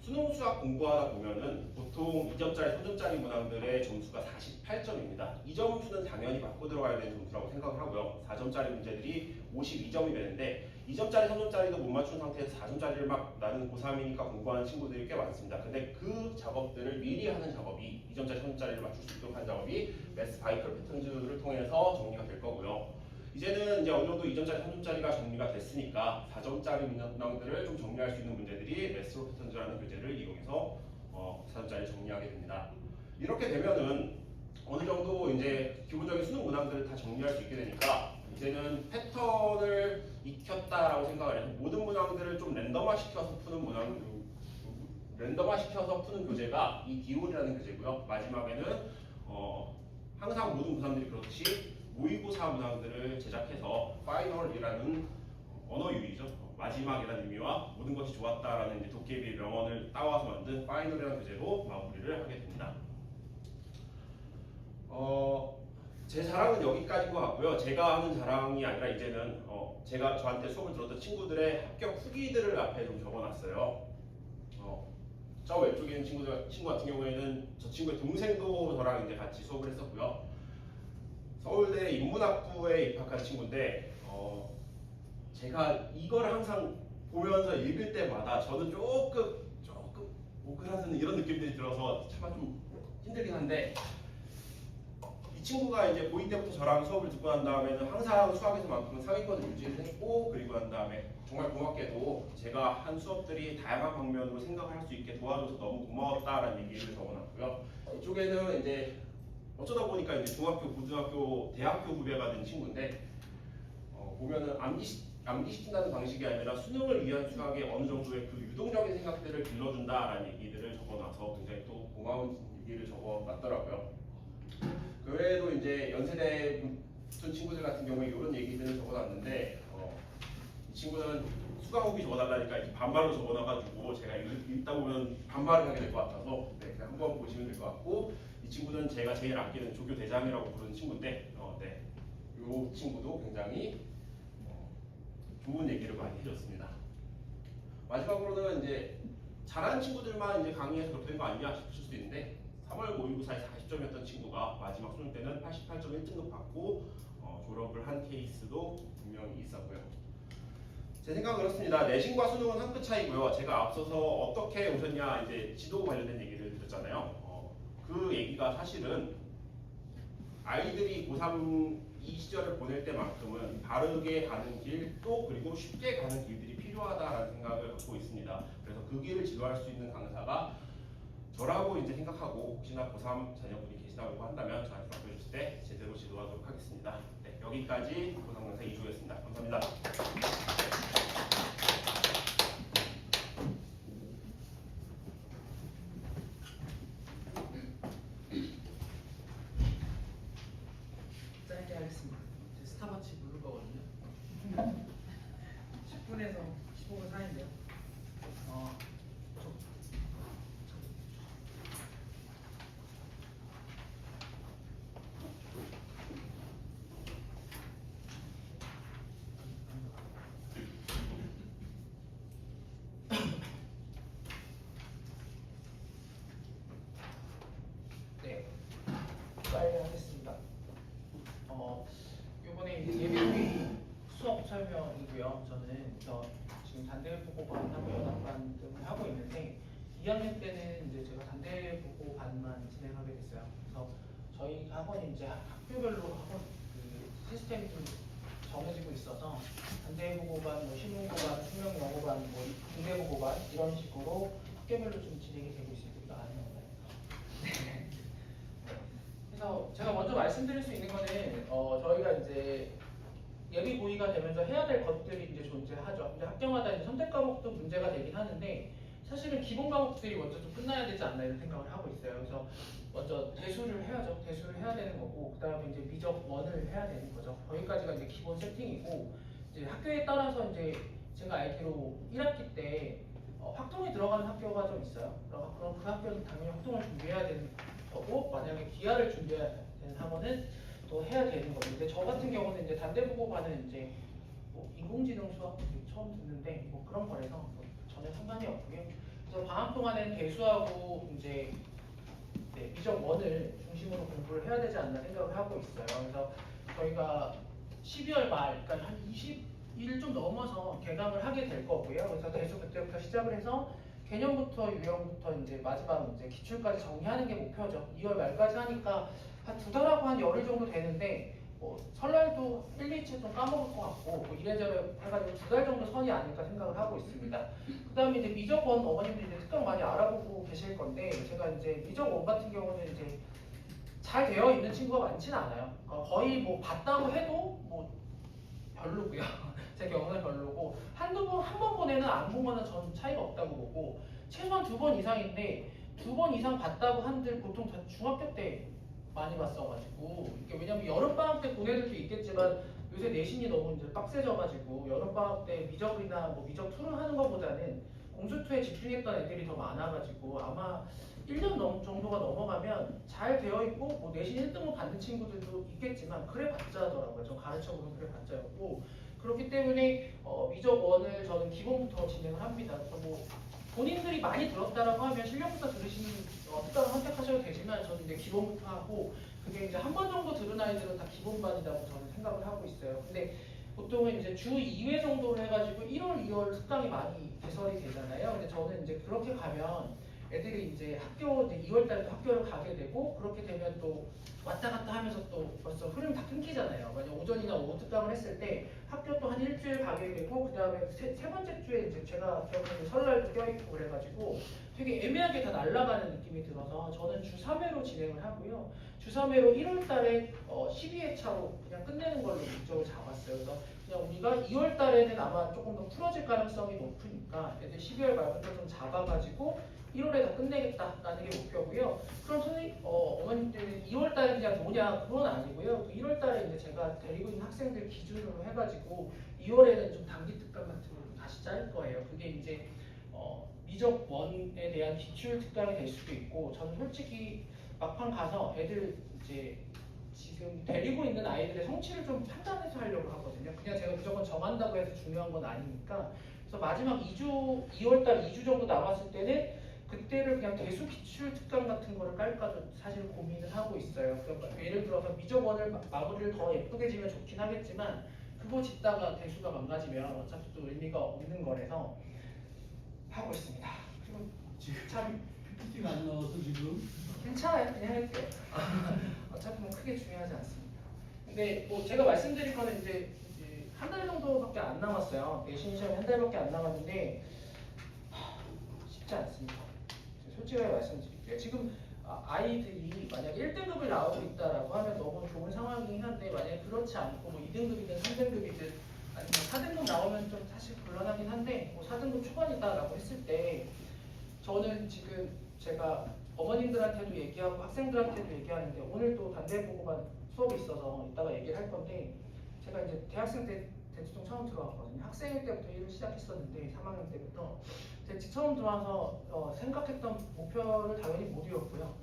수능 수학 공부하다 보면은 보통 2점짜리, 3점짜리 문항들의 점수가 48점입니다. 이 점수는 당연히 맞고 들어가야 되는 점수라고 생각을 하고요. 4점짜리 문제들이 52점이 되는데 2점짜리, 3점짜리도 못 맞춘 상태에서 4점짜리를 막 나는 고3이니까 공부하는 친구들이 꽤 많습니다. 근데 그 작업들을 미리 하는 작업이 2점짜리, 3점짜리를 맞출 수 있도록 하는 작업이 매스 바이컬 패턴즈를 통해서 정리가 될 거고요. 이제는 이제 어느 정도 2점짜리, 3점짜리가 정리가 됐으니까 4점짜리 문항들을 좀 정리할 수 있는 문제들이 메스로 패턴즈라는 교재를 이용해서 4점짜리 정리하게 됩니다. 이렇게 되면은 어느 정도 이제 기본적인 수능 문항들을 다 정리할 수 있게 되니까 이제는 패턴을 익혔다라고 생각을 해서 모든 문항들을 좀 랜덤화 시켜서 푸는 교재가 이 디올이라는 교재고요. 마지막에는 항상 모든 문항들이 그렇듯이 모의고사 문항들을 제작해서 파이널이라는 언어 유희죠. 마지막이라는 의미와 모든 것이 좋았다라는 이제 도깨비의 명언을 따와서 만든 파이널이라는 교재로 마무리를 하게 됩니다. 제 자랑은 여기까지인 것 같고요. 제가 하는 자랑이 아니라 이제는 제가 저한테 수업을 들었던 친구들의 합격 후기들을 앞에 좀 적어놨어요. 저 왼쪽에 있는 친구 같은 경우에는 저 친구의 동생도 저랑 이제 같이 수업을 했었고요. 서울대 인문학부에 입학한 친구인데 제가 이걸 항상 보면서 읽을 때마다 저는 조금 오그라드는 이런 느낌들이 들어서 참 좀 힘들긴 한데 이 친구가 이제 고2 때부터 저랑 수업을 듣고 난 다음에는 항상 수학에서만큼은 상위권을 유지를 했고 그리고 난 다음에 정말 고맙게도 제가 한 수업들이 다양한 방면으로 생각을 할 수 있게 도와줘서 너무 고마웠다라는 얘기를 적어놨고요. 이쪽에는 이제 어쩌다 보니까 이제 중학교, 고등학교, 대학교 후배가 된 친구인데 보면은 암기시킨다는 방식이 아니라 수능을 위한 수학에 어느 정도의 그 유동적인 생각들을 길러준다라는 얘기들을 적어놔서 굉장히 또 고마운 얘기를 적어놨더라고요. 그 외에도 이제 연세대 붙은 친구들 같은 경우에 이런 얘기들을 적어놨는데 이 친구는 수강 후기 적어달라니까 이제 반말로 적어놔가지고 제가 읽다 보면 반말을 하게 될 것 같아서 그냥 한번 보시면 될 것 같고 이 친구는 제가 제일 아끼는 조교 대장이라고 부르는 친구인데 이 친구도 굉장히 좋은 얘기를 많이 해줬습니다. 마지막으로는 이제 잘하는 친구들만 이제 강의에서 그렇게 된 거 아니냐 싶으실 수 있는데 3월 모의고사에 40점이었던 친구가 마지막 수능 때는 88.1등급 받고 졸업을 한 케이스도 분명히 있었고요. 제 생각은 그렇습니다. 내신과 수능은 한 끗 차이고요. 제가 앞서서 어떻게 오셨냐 이제 지도 관련된 얘기를 드렸잖아요. 그 얘기가 사실은 아이들이 고3 이 시절을 보낼 때만큼은 바르게 가는 길 또 그리고 쉽게 가는 길들이 필요하다라는 생각을 갖고 있습니다. 그래서 그 길을 지도할 수 있는 강사가 저라고 이제 생각하고 혹시나 고3 자녀분이 계시다고 한다면 저한테 맡겨주실 때 제대로 지도하도록 하겠습니다. 네, 여기까지 고3 강사 이주였습니다. 감사합니다. 짧게 하겠습니다. 제 스타벅스 누를 거거든요. 10분에서 15분 사이인데요. 네, 빨리 하겠습니다. 이번에 예비 수업 설명이고요. 저는 지금 단대보고반하고 연합반 등을 하고 있는데 2학년 때는 이제 제가 단대보고반만 진행하게 됐어요. 그래서 저희 학원이 이제 학교별로 학원 그 시스템이 좀 정해지고 있어서 단대보고반, 신문고반, 숙명영어반, 중대보고반 이런 식으로 학교별로 좀 진행이 되고 있습니다. 이거 아는 건가요? 그래서 제가 먼저 말씀드릴 수 있는 거는 저희가 이제 예비 고의가 되면서 해야 될 것들이 이제 존재하죠. 이제 학교마다 이제 선택 과목도 문제가 되긴 하는데 사실은 기본 과목들이 먼저 좀 끝나야 되지 않나 이런 생각을 하고 있어요. 그래서 먼저 대수를 해야죠. 대수를 해야 되는 거고 그다음에 이제 미적 원을 해야 되는 거죠. 거기까지가 이제 기본 세팅이고 이제 학교에 따라서 이제 제가 알기로 1학기 때 확통이 들어가는 학교가 좀 있어요. 그럼 그 학교는 당연히 확통을 준비해야 되는 거고 만약에 기하를 준비해야 되는 학원은 또 해야 되는 거죠. 근데 저 같은 경우는 이제 단대보고반은 이제 인공지능 수학 처음 듣는데 그런 거라서 전혀 상관이 없고요. 그래서 방학 동안엔 대수하고 이제 미적 원을 중심으로 공부를 해야 되지 않나 생각을 하고 있어요. 그래서 저희가 12월 말, 그러니까 한 20일 좀 넘어서 개강을 하게 될 거고요. 그래서 대수 그때부터 시작을 해서 개념부터 유형부터 이제 마지막 이제 기출까지 정리하는 게 목표죠. 2월 말까지 하니까 한 2달하고 한 열흘 정도 되는데 설날 해도 1, 2채 좀 까먹을 것 같고 뭐 이래저래 해가지고 2달 정도 선이 아닐까 생각을 하고 있습니다. 그 다음에 이제 미적원 어머님들이 이제 특강 많이 알아보고 계실 건데 제가 이제 미적원 같은 경우는 이제 잘 되어 있는 친구가 많지는 않아요. 거의 뭐 봤다고 해도 뭐 별로고요. 제 경우는 별로고 한두 번, 한 번 보내는 안 본 거는 전 차이가 없다고 보고 최소한 2번 이상인데 2번 이상 봤다고 한들 보통 다 중학교 때 많이 봤어가지고 이게 왜냐면 여름방학 때 본 애들도 있겠지만 요새 내신이 너무 이제 빡세져가지고 여름방학 때 미적이나 뭐 미적 투를 하는 것보다는 공수투에 집중했던 애들이 더 많아가지고 아마 1년 정도가 넘어가면 잘 되어 있고 뭐 내신 1등을 받는 친구들도 있겠지만 그래 봤자 하더라고요. 저 가르쳐보면 그래 봤자였고 그렇기 때문에 미적 원을 저는 기본부터 진행을 합니다. 그래서 뭐 본인들이 많이 들었다라고 하면 실력부터 들으시는 특강을 선택하셔도 되지만 저는 이제 기본부터 하고 그게 이제 한 번 정도 들은 아이들은 다 기본반이라고 저는 생각을 하고 있어요. 근데 보통은 이제 주 2회 정도를 해가지고 1월, 2월 특강이 많이 개설이 되잖아요. 근데 저는 이제 그렇게 가면 애들이 이제 학교 이제 2월 달에 학교를 가게 되고 그렇게 되면 또 왔다 갔다 하면서 또 벌써 흐름 다 끊기잖아요. 만약 오전이나 오후 특강을 했을 때 학교 또 한 일주일 가게 되고 그 다음에 세 번째 주에 이제 제가 기억하는 설날도 껴있고 그래가지고 되게 애매하게 다 날아가는 느낌이 들어서 저는 주 3회로 진행을 하고요. 주 3회로 1월 달에 12회 차로 그냥 끝내는 걸로 목적을 잡았어요. 그래서 그냥 우리가 2월 달에는 아마 조금 더 풀어질 가능성이 높으니까 애들 12월 말부터 좀 잡아가지고 1월에 다 끝내겠다라는 게 목표고요. 그럼 선생님, 어머님들이 2월 달에 그냥 노냐? 그건 아니고요. 그 1월 달에 이제 제가 데리고 있는 학생들 기준으로 해가지고 2월에는 좀 단기 특강 같은 걸 다시 짤 거예요. 그게 이제 미적 원에 대한 기출 특강이 될 수도 있고, 저는 솔직히 막판 가서 애들 이제 지금 데리고 있는 아이들의 성취를 좀 판단해서 하려고 하거든요. 그냥 제가 무조건 정한다고 해서 중요한 건 아니니까. 그래서 마지막 2주, 2월달 2주 정도 남았을 때는 그때를 그냥 대수 기출 특강 같은 거를 깔까도 사실 고민을 하고 있어요. 그러니까 예를 들어서 미적원을 마무리를 더 예쁘게 지면 좋긴 하겠지만 그거 짓다가 대수가 망가지면 어차피 또 의미가 없는 거라서 하고 있습니다. 그리고 지금 참 PPT가 안 나와서 지금 괜찮아요. 그냥 할게요. 어차피 뭐 크게 중요하지 않습니다. 근데 뭐 제가 말씀드릴 거는 이제 한 달 정도밖에 안 남았어요. 내신 시험이 한 달밖에 안 남았는데 쉽지 않습니다. 솔직하게 말씀드릴게요. 지금 아이들이 만약에 1등급을 나오고 있다라고 하면 너무 좋은 상황이긴 한데 만약에 그렇지 않고 뭐 2등급이든 3등급이든 아니면 4등급 나오면 좀 사실 곤란하긴 한데 뭐 4등급 초반이다라고 했을 때 저는 지금 제가 어머님들한테도 얘기하고 학생들한테도 얘기하는데 오늘 또 단대보고반 수업이 있어서 이따가 얘기를 할 건데 제가 이제 대학생 때 대치동 처음 들어왔거든요. 학생일 때부터 일을 시작했었는데 3학년 때부터 대치 처음 들어와서 생각했던 목표를 당연히 못 이뤘고요.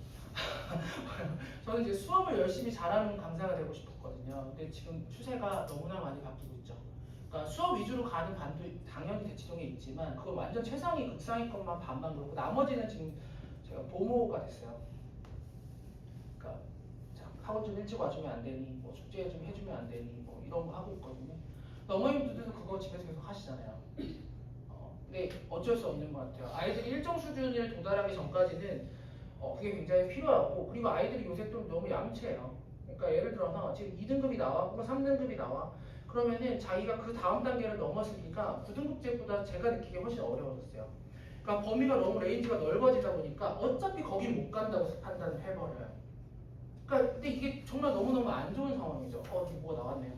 저는 이제 수업을 열심히 잘하는 강사가 되고 싶었거든요. 근데 지금 추세가 너무나 많이 바뀌고 있죠. 그러니까 수업 위주로 가는 반도 당연히 대치동에 있지만 그거 완전 최상위 극상위권만 반만 그렇고 나머지는 지금 제가 보모가 됐어요. 그러니까 학원 좀 일찍 와주면 안 되니, 뭐 숙제 좀 해주면 안 되니, 뭐 이런 거 하고 있거든요. 어머님들도 그거 집에서 계속 하시잖아요. 근데 어쩔 수 없는 것 같아요. 아이들이 일정 수준을 도달하기 전까지는 그게 굉장히 필요하고 그리고 아이들이 요새 또 너무 얌체해요. 그러니까 예를 들어서 지금 2등급이 나와 혹은 3등급이 나와 그러면은 자기가 그 다음 단계를 넘어서기가 9등급제보다 제가 느끼기에 훨씬 어려워졌어요. 그러니까 범위가 너무 레인지가 넓어지다 보니까 어차피 거긴 못 간다고 판단을 해버려요. 그러니까 근데 이게 정말 너무너무 안 좋은 상황이죠. 이게 뭐가 나왔네요.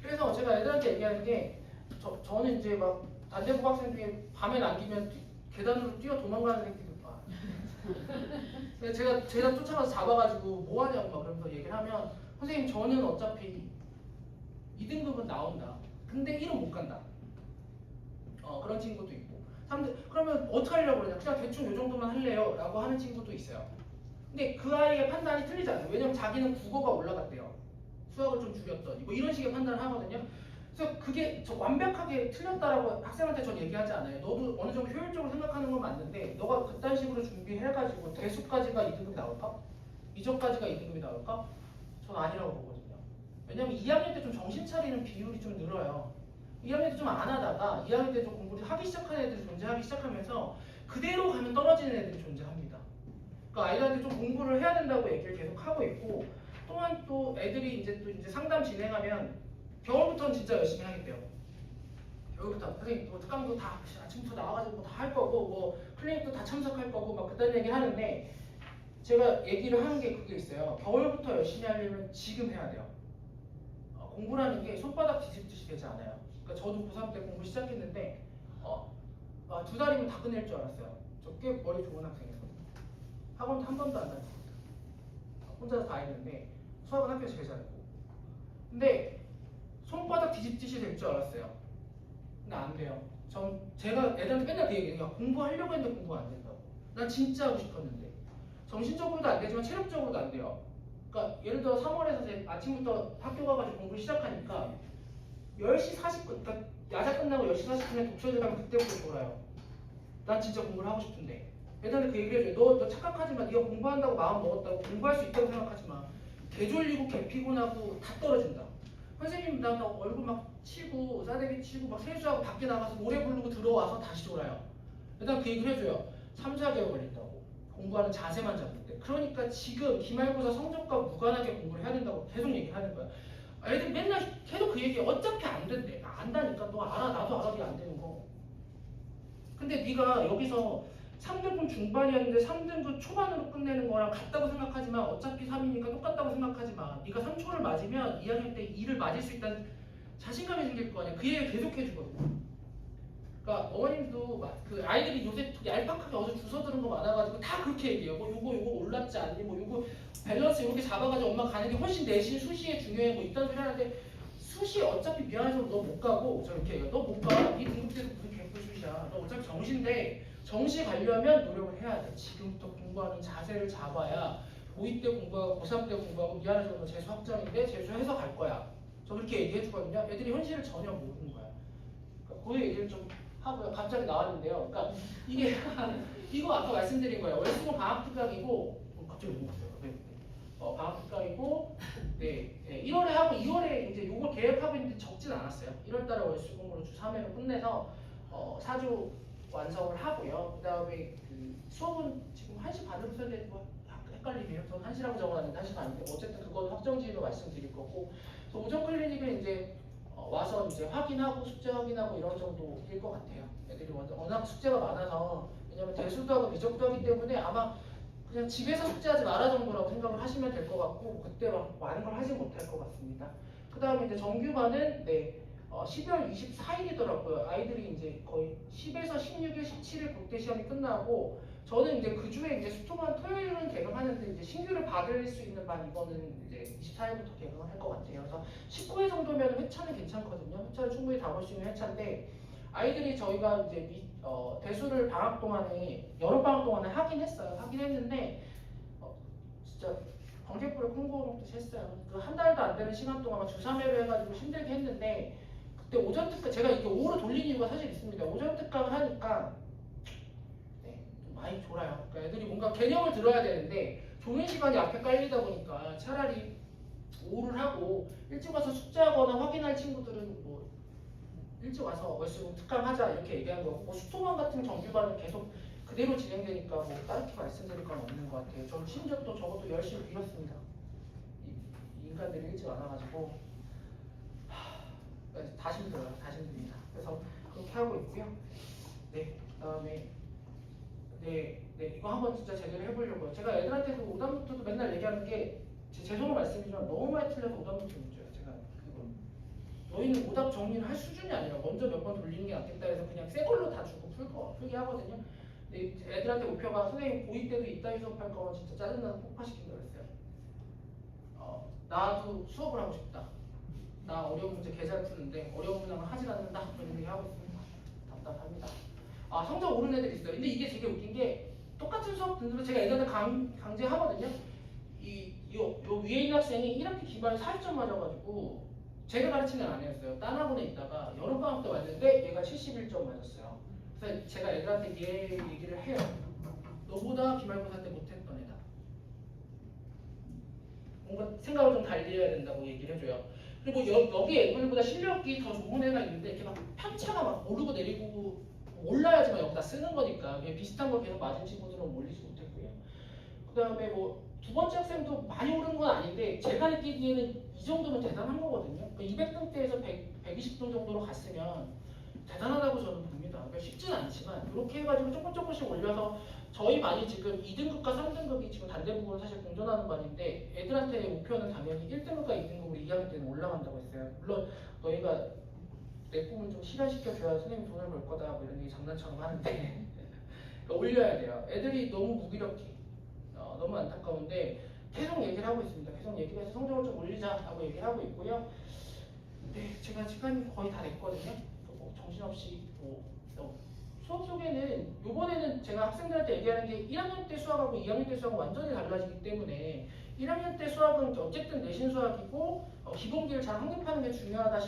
그래서 제가 애들한테 얘기하는 게 저는 이제 막 단대부 학생 중에 밤에 남기면 계단으로 뛰어 도망가는 새끼들 봐. 제가 쫓아가서 잡아가지고 뭐 하냐고 막 그러면서 얘기를 하면 선생님 저는 어차피 2등급은 나온다. 근데 1은 못 간다. 그런 친구도 있고. 그러면 어떻게 하려고 그러냐. 그냥 대충 요 정도만 할래요. 라고 하는 친구도 있어요. 근데 그 아이의 판단이 틀리잖아요. 왜냐면 자기는 국어가 올라갔대요. 수학을 좀 줄였더니 뭐 이런 식의 판단을 하거든요. 그래서 그게 완벽하게 틀렸다라고 학생한테 전 얘기하지 않아요. 너도 어느 정도 효율적으로 생각하는 건 맞는데 너가 그딴 식으로 준비해가지고 대수까지가 2등급이 나올까? 미적까지가 2등급이 나올까? 전 아니라고 보거든요. 왜냐면 2학년 때 좀 정신 차리는 비율이 좀 늘어요. 2학년 때 좀 안 하다가 2학년 때 좀 공부를 하기 시작한 애들이 존재하기 시작하면서 그대로 가면 떨어지는 애들이 존재합니다. 그러니까 아이들한테 좀 공부를 해야 된다고 얘기를 계속 하고 있고 또한 또 애들 애들이 이제 또 이제 상담 진행하면 겨울부터는 진짜 열심히 하겠대요. 겨울부터 선생님 뭐 특강도 다 아침부터 나와가지고 다 할 거고 뭐 클리닉도 다 참석할 거고 막 그딴 얘기 하는데 제가 얘기를 하는 게 그게 있어요. 겨울부터 열심히 하려면 지금 해야 돼요. 공부라는 게 손바닥 뒤집듯이 되지 않아요. 그러니까 저도 고3 때 공부 시작했는데 2달이면 다 끝낼 줄 알았어요. 저 꽤 머리 좋은 학생이었거든요. 학원 한 번도 안 다녔어요. 혼자서 다 했는데 수학은 학교에서 제일 잘했고 근데 손바닥 뒤집듯이 될 줄 알았어요. 근데 안 돼요. 제가 애들한테 맨날 그 얘기해요. 공부하려고 했는데 공부가 안 된다고. 난 진짜 하고 싶었는데 정신적으로도 안 되지만 체력적으로도 안 돼요. 그러니까 예를 들어 3월에서 아침부터 학교 가가지고 공부를 시작하니까 10시 40분, 그러니까 야자 끝나고 10시 40분에 독서실 가면 그때부터 졸아요. 난 진짜 공부를 하고 싶은데 애들한테 그 얘기를 해줘요. 너 착각하지 마. 네가 공부한다고 마음 먹었다고 공부할 수 있다고 생각하지 마. 개 졸리고 개 피곤하고 다 떨어진다. 선생님 나 얼굴 막 치고 싸대기 치고 막 세수하고 밖에 나가서 노래 부르고 들어와서 다시 졸아요. 일단 그 얘기를 해줘요. 3, 4개월 걸린다고. 공부하는 자세만 잡을 때. 그러니까 지금 기말고사 성적과 무관하게 공부를 해야 된다고 계속 얘기하는 거야. 애들이 맨날 계속 그 얘기 어차피 안 된대. 안다니까 너 알아. 나도 알아. 이게 안 되는 거. 근데 네가 여기서 3등급 중반이었는데 3등급 초반으로 끝내는 거랑 같다고 생각하지만 어차피 3이니까 똑같다고 생각하지 마. 네가 3초를 맞으면 2학년 때 2를 맞을 수 있다는 자신감이 생길 거 아니야. 그 얘기를 계속 해주거든요. 그러니까 어머님도 그 아이들이 요새 얄팍하게 어제 주워 들은 거 많아가지고 다 그렇게 얘기해요. 뭐 요거 올랐지 않니? 뭐 요거 밸런스 이렇게 잡아가지고 엄마 가는 게 훨씬 내신 수시에 중요해 뭐 이딴 소리 하는데 수시 어차피 미안해서 너 못 가고 저 이렇게 얘기해요. 너 못 가. 네 등급대도 무슨 개뿔 수시야. 너 어차피 정시인데 정시 가려면 노력을 해야 돼. 지금부터 공부하는 자세를 잡아야 고2 때 공부하고 고3 때 공부하고 미안해서 너 재수 확정인데 재수해서 갈 거야. 저 그렇게 얘기해 주거든요. 애들이 현실을 전혀 모르는 거야. 그러니까 그 얘기를 좀 하고요. 갑자기 나왔는데요. 그러니까 이게 이거 아까 말씀드린 거예요. 월수금 방학특강이고 갑자기 넘어갔어요. 방학특강이고 네, 1월에 하고 2월에 이제 요걸 계획하고 있는데 적진 않았어요. 1월달에 월수금으로 주 3회로 끝내서 4주 완성을 하고요. 그 다음에 그 수업은 지금 1시 반으로 써야 되는 거 헷갈리네요. 저는 1시라고 적어놨는데 1시가 아닌데 어쨌든 그건 확정지로 말씀드릴 거고 그래서 오전 클리닉은 이제 와서 이제 확인하고 숙제 확인하고 이런 정도일 것 같아요. 애들이 워낙 숙제가 많아서 왜냐면 대수도 하고 미적도 하기 때문에 아마 그냥 집에서 숙제하지 마라 정도라고 생각을 하시면 될 것 같고 그때 막 많은 걸 하지 못할 것 같습니다. 그 다음에 이제 정규반은 12월 24일이더라고요. 아이들이 이제 거의 10에서 16일, 17일 국대 시험이 끝나고 저는 이제 그 주에 이제 수토반 토요일은 개강하는데 이제 신규를 받을 수 있는 반 이거는 이제 24일부터 개강을 할 것 같아요. 그래서 19회 정도면 회차는 괜찮거든요. 회차를 충분히 다 볼 수 있는 회차인데 아이들이 저희가 이제 대수를 방학 동안에 여름 방학 동안에 하긴 했어요. 하긴 했는데 진짜 번개불에 콩고 먹듯이 했어요. 그 한 달도 안 되는 시간 동안 주 3회로 해가지고 힘들게 했는데 그때 오전 특강 제가 이게 오후로 돌린 이유가 사실 있습니다. 오전 특강을 하니까 좀 많이 졸아요. 그러니까 애들이 뭔가 개념을 들어야 되는데 조는 시간이 앞에 깔리다 보니까 차라리 오후를 하고 일찍 와서 숙제하거나 확인할 친구들은 뭐 일찍 와서 월수금 특강하자 이렇게 얘기한 거고 뭐 수토반 같은 정규반은 계속 그대로 진행되니까 뭐 딱히 말씀드릴 건 없는 것 같아요. 저는 심지어 또 저것도 열심히 빌었습니다. 이 인간들이 일찍 와가지고 다시 힘들어요. 다시 힘듭니다. 그래서 그렇게 하고 있고요. 네, 그다음에 이거 한번 진짜 제대로 해보려고요. 제가 애들한테 그 오답노트도 맨날 얘기하는 게 죄송한 말씀이지만 너무 많이 틀려서 오답노트 못 줘요. 제가 그거 너희는 오답 정리를 할 수준이 아니라 먼저 몇 번 돌리는 게 낫겠다 해서 그냥 새 걸로 다 주고 풀게 하거든요. 근데 애들한테 목표가 선생님 고2 때도 이따위 수업할 거면 진짜 짜증나서 폭파시킨다 그랬어요. 나도 수업을 하고 싶다. 나 어려운 문제 개 잘 푸는데 어려운 문항을 하질 않는다. 그런 얘기 하고 있습니다. 답답합니다. 성적 오른 애들이 있어요. 근데 이게 되게 웃긴 게 똑같은 수업 듣는데 제가 애들한테 강제하거든요. 요 위에 있는 학생이 1학기 기말에 40점 맞아가지고 제가 가르치는 안 했어요. 딴 학원에 있다가 여름방학 때 왔는데 얘가 71점 맞았어요. 그래서 제가 애들한테 얘 얘기를 해요. 너보다 기말고사 때 못했던 애다. 뭔가 생각을 좀 달리 해야 된다고 얘기를 해줘요. 그리고 여기 애들보다 실력이 더 좋은 애가 있는데 이렇게 막 편차가 막 오르고 내리고 올라야지만 여기다 쓰는 거니까 그냥 비슷한 거 계속 맞은 친구들은 올리지 못했고요. 그 다음에 뭐 두 번째 학생도 많이 오른 건 아닌데 제가 느끼기에는 이 정도면 대단한 거거든요. 200등대에서 120등 정도로 갔으면 대단하다고 저는 봅니다. 그러니까 쉽지는 않지만 이렇게 해가지고 조금씩 올려서 저희 반이 지금 2등급과 3등급이 지금 단대부로 사실 공존하는 반인데 애들한테 목표는 당연히 1등급과 2등급으로 2학년 때는 올라간다고 했어요. 물론 너희가 내 꿈을 좀 실현시켜줘야 선생님 돈을 벌 거다 뭐 이런 얘기 장난처럼 하는데 그러니까 올려야 돼요. 애들이 너무 무기력해. 너무 안타까운데 계속 얘기를 하고 있습니다. 계속 얘기를 해서 성적을 좀 올리자라고 얘기를 하고 있고요. 네, 제가 시간이 거의 다 됐거든요. 뭐 정신없이 수업 속에는 이번에는 제가 학생들한테 얘기하는 게 1학년 때 수학하고 2학년 때 수학은 완전히 달라지기 때문에 1학년 때 수학은 어쨌든 내신 수학이고 기본기를 잘 확립하는 게 중요하다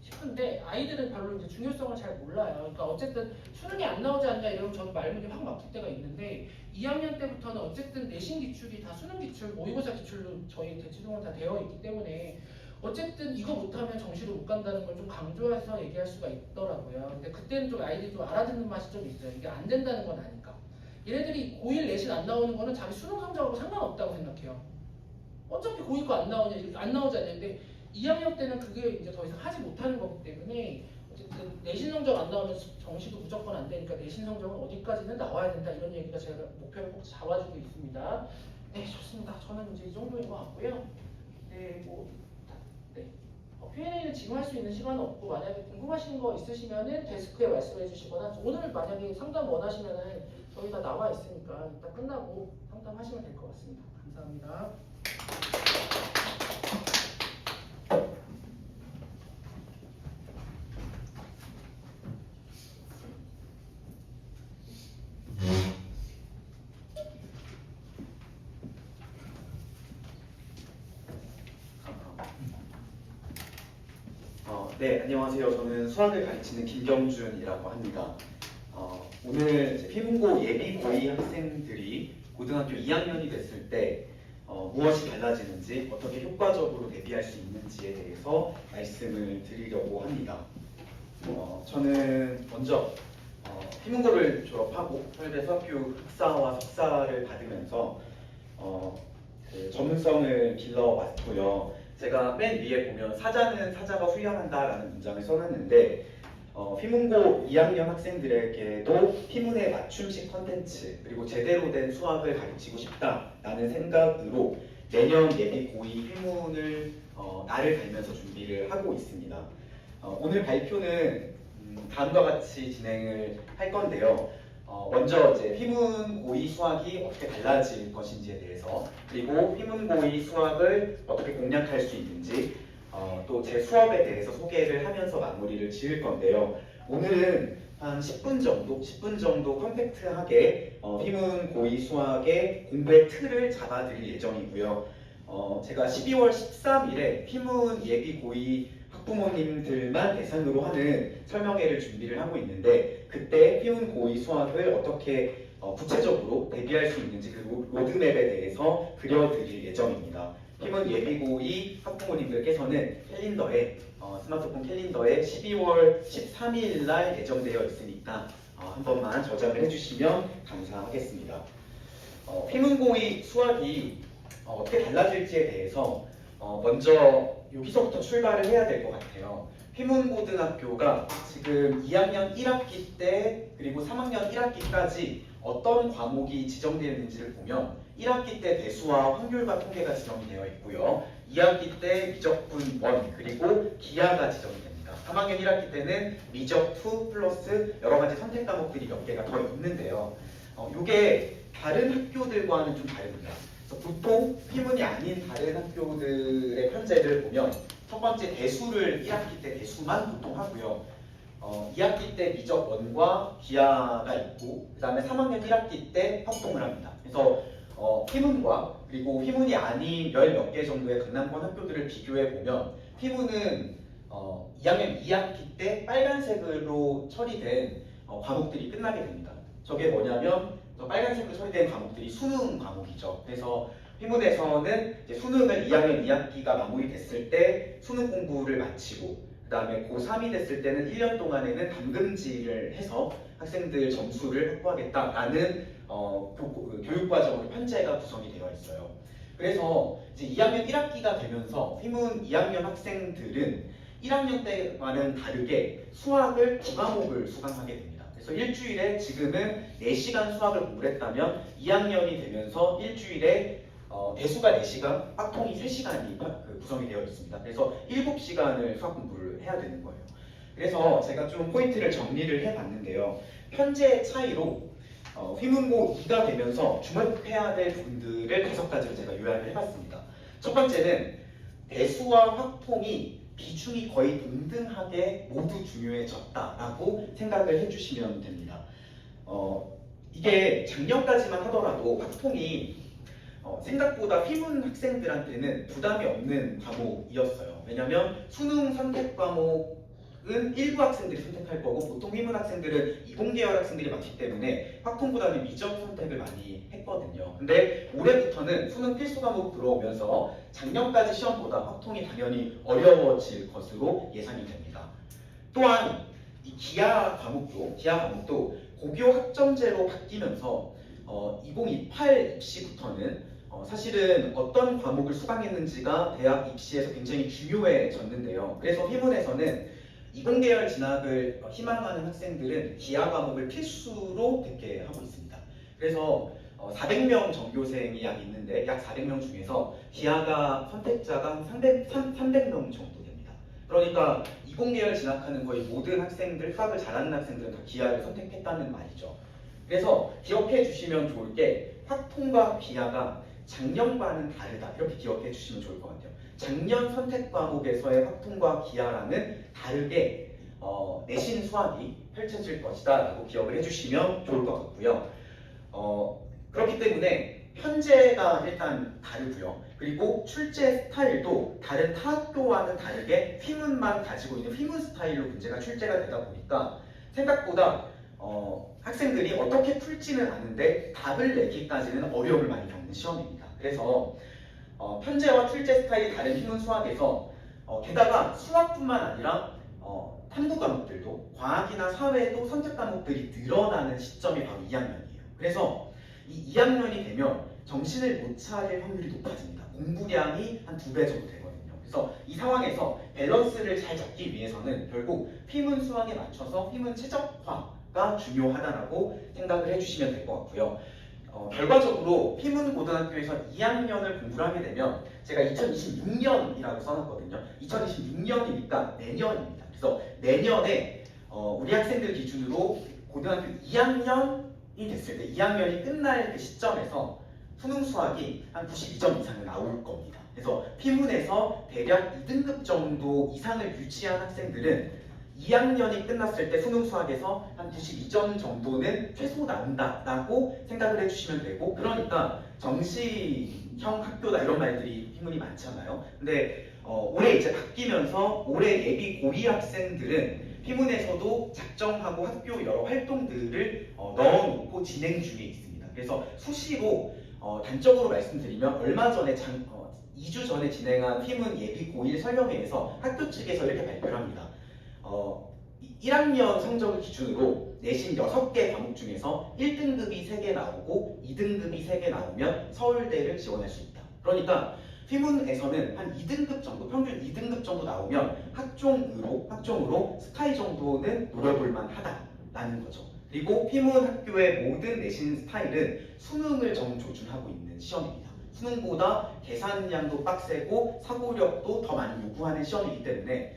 싶은데 아이들은 별로 이제 중요성을 잘 몰라요. 그러니까 어쨌든 수능이 안 나오지 않냐 이러면 저는 말문이 확 막힐 때가 있는데 2학년 때부터는 어쨌든 내신 기출이 다 수능 기출, 모의고사 기출로 저희 대치동은 다 되어 있기 때문에 어쨌든 이거 못하면 정시로 못 간다는 걸 좀 강조해서 얘기할 수가 있더라고요. 근데 그때는 좀 아이들이 좀 알아듣는 맛이 좀 있어요. 이게 안 된다는 건 아니까. 얘네들이 고1 내신 안 나오는 거는 자기 수능 성적하고 상관없다고 생각해요. 어차피 고2 거 안 나오냐, 안 나오지 않냐. 근데 2학년 때는 그게 이제 더 이상 하지 못하는 거기 때문에 어쨌든 내신 성적 안 나오면 정시도 무조건 안 되니까 내신 성적은 어디까지는 나와야 된다 이런 얘기가 제가 목표를 꼭 잡아주고 있습니다. 네, 좋습니다. 저는 이제 이 정도인 것 같고요. 네, 네. Q&A는 지금 할 수 있는 시간은 없고 만약에 궁금하신 거 있으시면은 데스크에 말씀해 주시거나 오늘 만약에 상담 원하시면은 저희 다 나와 있으니까 이따 끝나고 상담하시면 될 것 같습니다. 감사합니다. 네, 안녕하세요. 저는 수학을 가르치는 김경준이라고 합니다. 오늘 이제 피문고 예비 고이 학생들이 고등학교 2학년이 됐을 때 무엇이 달라지는지, 어떻게 효과적으로 대비할 수 있는지에 대해서 말씀을 드리려고 합니다. 저는 먼저 피문고를 졸업하고 서울대 수학교육 학사와 석사를 받으면서 그 전문성을 길러왔고요. 제가 맨 위에 보면 사자는 사자가 훈련한다라는 문장을 써놨는데 피문고 2학년 학생들에게도 피문의 맞춤식 컨텐츠 그리고 제대로 된 수학을 가르치고 싶다라는 생각으로 내년 예비 고2 피문을 날을 달면서 준비를 하고 있습니다. 오늘 발표는 다음과 같이 진행을 할 건데요. 먼저 이제 피문 고2 수학이 어떻게 달라질 것인지에 대해서, 그리고 피문 고2 수학을 어떻게 공략할 수 있는지, 또 제 수업에 대해서 소개를 하면서 마무리를 지을 건데요. 오늘은 한 10분 정도 컴팩트하게 피문 고2 수학의 공부의 틀을 잡아드릴 예정이고요. 제가 12월 13일에 피문 예비 고2 학부모님들만 대상으로 하는 설명회를 준비를 하고 있는데, 그때 피문 고2 수학을 어떻게 구체적으로 대비할 수 있는지 그 로드맵에 대해서 그려드릴 예정입니다. 피문 예비 고2 학부모님들께서는 캘린더에 스마트폰 캘린더에 12월 13일 날 예정되어 있으니까 한 번만 저장을 해주시면 감사하겠습니다. 피문 고2 수학이 어떻게 달라질지에 대해서 먼저 여기서부터 출발을 해야 될 것 같아요. 피문고등학교가 지금 2학년 1학기 때 그리고 3학년 1학기까지 어떤 과목이 지정되어 있는지를 보면 1학기 때 대수와 확률과 통계가 지정이 되어 있고요. 2학기 때 미적분 1 그리고 기하가 지정이 됩니다. 3학년 1학기 때는 미적 2 플러스 여러 가지 선택 과목들이 몇 개가 더 있는데요. 이게 다른 학교들과는 좀 다릅니다. 보통 피문이 아닌 다른 학교들의 편제를 보면 첫 번째 대수를 1학기 때 대수만 보통 하고요. 2학기 때 미적 1과 기하가 있고 그 다음에 3학년 1학기 때 활동을 합니다. 그래서 피문과 그리고 피문이 아닌 10몇 개 정도의 강남권 학교들을 비교해 보면 피문은 2학년 2학기 때 빨간색으로 처리된 과목들이 끝나게 됩니다. 저게 뭐냐면 빨간색으로 처리된 과목들이 수능 과목이죠. 그래서 피문에서는 이제 수능을 2학년 2학기가 마무리됐을 때 수능 공부를 마치고 그 다음에 고3이 됐을 때는 1년 동안에는 담금질을 해서 학생들 점수를 확보하겠다라는 교육과정으로 편제가 구성이 되어 있어요. 그래서 이제 2학년 1학기가 되면서 휘문 2학년 학생들은 1학년 때와는 다르게 수학을 9과목을 수강하게 됩니다. 그래서 일주일에 지금은 4시간 수학을 공부를 했다면 2학년이 되면서 일주일에 대수가 4시간, 확통이 3시간이 구성이 되어 있습니다. 그래서 7시간을 수학 공부를 해야 되는 거예요. 그래서 제가 좀 포인트를 정리를 해봤는데요. 현재 차이로 휘문고 2가 되면서 주목해야 될 분들을 5가지로 제가 요약을 해봤습니다. 첫 번째는 대수와 확통이 비중이 거의 동등하게 모두 중요해졌다라고 생각을 해주시면 됩니다. 이게 작년까지만 하더라도 확통이 생각보다 휘문 학생들한테는 부담이 없는 과목이었어요. 왜냐하면 수능 선택 과목은 일부 학생들이 선택할 거고 보통 휘문 학생들은 이공계열 학생들이 많기 때문에 확통보다는 미적 선택을 많이 했거든요. 근데 올해부터는 수능 필수 과목 들어오면서 작년까지 시험보다 확통이 당연히 어려워질 것으로 예상이 됩니다. 또한 이 기하 과목도 고교 학점제로 바뀌면서 2028 입시부터는 사실은 어떤 과목을 수강했는지가 대학 입시에서 굉장히 중요해졌는데요. 그래서 휘문에서는 이공계열 진학을 희망하는 학생들은 기하 과목을 필수로 듣게 하고 있습니다. 그래서 400명 전교생이 약 있는데 약 400명 중에서 기하가 선택자가 한 300명 정도 됩니다. 그러니까 이공계열 진학하는 거의 모든 학생들, 수학을 잘하는 학생들은 다 기하를 선택했다는 말이죠. 그래서 기억해 주시면 좋을 게 확통과 기하가 작년과는 다르다. 이렇게 기억해 주시면 좋을 것 같아요. 작년 선택 과목에서의 확통과 기하랑은 다르게 내신 수학이 펼쳐질 것이다 라고 기억을 해주시면 좋을 것 같고요. 그렇기 때문에 현재가 일단 다르고요. 그리고 출제 스타일도 다른 타 학교와는 다르게 휘문만 가지고 있는 휘문 스타일로 문제가 출제가 되다 보니까 생각보다 학생들이 어떻게 풀지는 아는데 답을 내기까지는 어려움을 많이 겪는 시험입니다. 그래서 편제와 출제 스타일이 다른 휘문 수학에서 게다가 수학뿐만 아니라 탐구 과목들도 과학이나 사회도 선택 과목들이 늘어나는 시점이 바로 2학년이에요. 그래서 이 2학년이 되면 정신을 못 차릴 확률이 높아집니다. 공부량이 한 2배 정도 되거든요. 그래서 이 상황에서 밸런스를 잘 잡기 위해서는 결국 휘문 수학에 맞춰서 휘문 최적화가 중요하다라고 생각을 해주시면 될 것 같고요. 결과적으로 휘문 고등학교에서 2학년을 공부를 하게 되면 제가 2026년이라고 써놨거든요. 2026년이니까 내년입니다. 그래서 내년에 우리 학생들 기준으로 고등학교 2학년이 됐을 때 2학년이 끝날 그 시점에서 수능 수학이 한 92점 이상은 나올 겁니다. 그래서 휘문에서 대략 2등급 정도 이상을 유지한 학생들은 2학년이 끝났을 때 수능 수학에서 한 92점 정도는 최소 나온다라고 생각을 해주시면 되고, 그러니까 정시형 학교다 이런 말들이 휘문이 많잖아요. 근데 올해 이제 바뀌면서 올해 예비 고2 학생들은 휘문에서도 작정하고 학교 여러 활동들을 넣어놓고 진행 중에 있습니다. 그래서 수시로 단적으로 말씀드리면 얼마 전에 2주 전에 진행한 휘문 예비 고1 설명회에서 학교 측에서 이렇게 발표를 합니다. 1학년 성적을 기준으로 내신 6개 과목 중에서 1등급이 3개 나오고 2등급이 3개 나오면 서울대를 지원할 수 있다. 그러니까 휘문에서는 한 2등급 정도, 평균 2등급 정도 나오면 학종으로 스타일 정도는 노려볼 만하다라는 거죠. 그리고 휘문 학교의 모든 내신 스타일은 수능을 정조준하고 있는 시험입니다. 수능보다 계산량도 빡세고 사고력도 더 많이 요구하는 시험이기 때문에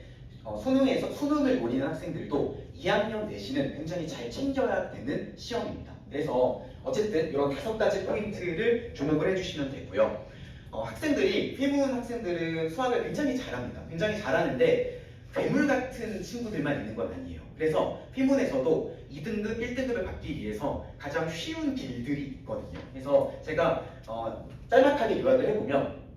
수능을 노리는 학생들도 2학년 내신은 굉장히 잘 챙겨야 되는 시험입니다. 그래서 어쨌든 이런 5가지 포인트를 주목을 해주시면 되고요. 학생들이 휘문 학생들은 수학을 굉장히 잘합니다. 굉장히 잘하는데 괴물 같은 친구들만 있는 건 아니에요. 그래서 휘문에서도 2등급, 1등급을 받기 위해서 가장 쉬운 길들이 있거든요. 그래서 제가 짤막하게 요약을 해보면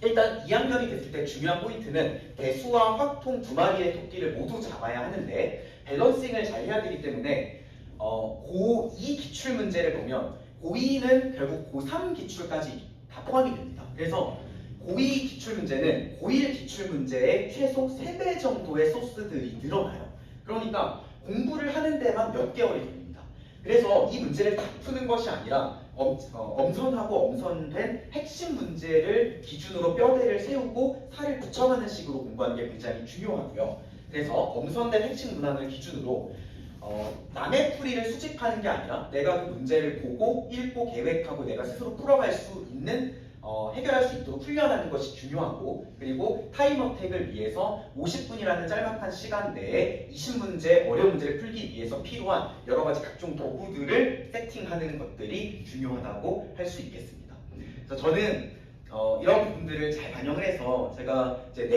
일단 2학년이 됐을 때 중요한 포인트는 대수와 확통 2마리의 토끼를 모두 잡아야 하는데 밸런싱을 잘 해야 되기 때문에 고2 기출문제를 보면 고2는 결국 고3 기출까지 다 포함이 됩니다. 그래서 고2 기출문제는 고1 기출문제의 최소 3배 정도의 소스들이 늘어나요. 그러니까 공부를 하는 데만 몇 개월이 걸립니다. 그래서 이 문제를 다 푸는 것이 아니라 엄선하고 엄선된 핵심 문제를 기준으로 뼈대를 세우고 살을 붙여가는 식으로 공부하는 게 굉장히 중요하고요. 그래서 엄선된 핵심 문항을 기준으로 남의 풀이를 수집하는 게 아니라 내가 그 문제를 보고 읽고 계획하고 내가 스스로 풀어갈 수 있는 해결할 수 있도록 훈련하는 것이 중요하고, 그리고 타임어택을 위해서 50분이라는 짤막한 시간 내에 20문제 어려운 문제를 풀기 위해서 필요한 여러 가지 각종 도구들을 세팅하는 것들이 중요하다고 할 수 있겠습니다. 그래서 저는 이런 부분들을 잘 반영을 해서 제가 이제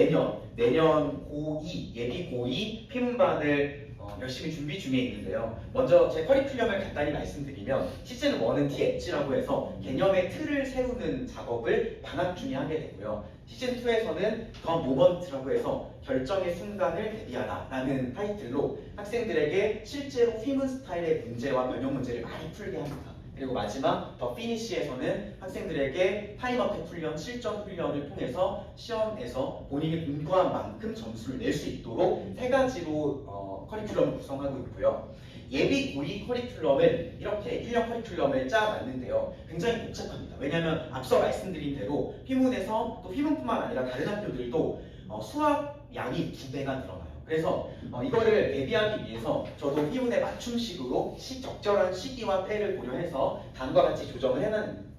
내년 고2 예비 고2 피문반을 열심히 준비 중에 있는데요. 먼저 제 커리큘럼을 간단히 말씀드리면 시즌 1은 DH라고 해서 개념의 틀을 세우는 작업을 방학 중에 하게 되고요. 시즌 2에서는 더 모먼트라고 해서 결정의 순간을 대비하라라는 타이틀로 학생들에게 실제로 휘문 스타일의 문제와 변형 문제를 많이 풀게 합니다. 그리고 마지막 더 피니시에서는 학생들에게 타임어택 훈련, 실전 훈련을 통해서 시험에서 본인이 공부한 만큼 점수를 낼 수 있도록 세 가지로 커리큘럼을 구성하고 있고요. 예비 고2 커리큘럼은 이렇게 1년 커리큘럼을 짜놨는데요. 굉장히 복잡합니다. 왜냐하면 앞서 말씀드린 대로 휘문에서 또 휘문뿐만 아니라 다른 학교들도 수학 양이 2배가 늘어나요. 그래서 이거를 대비하기 위해서 저도 휘문의 맞춤식으로 적절한 시기와 때를 고려해서 다음과 같이 조정을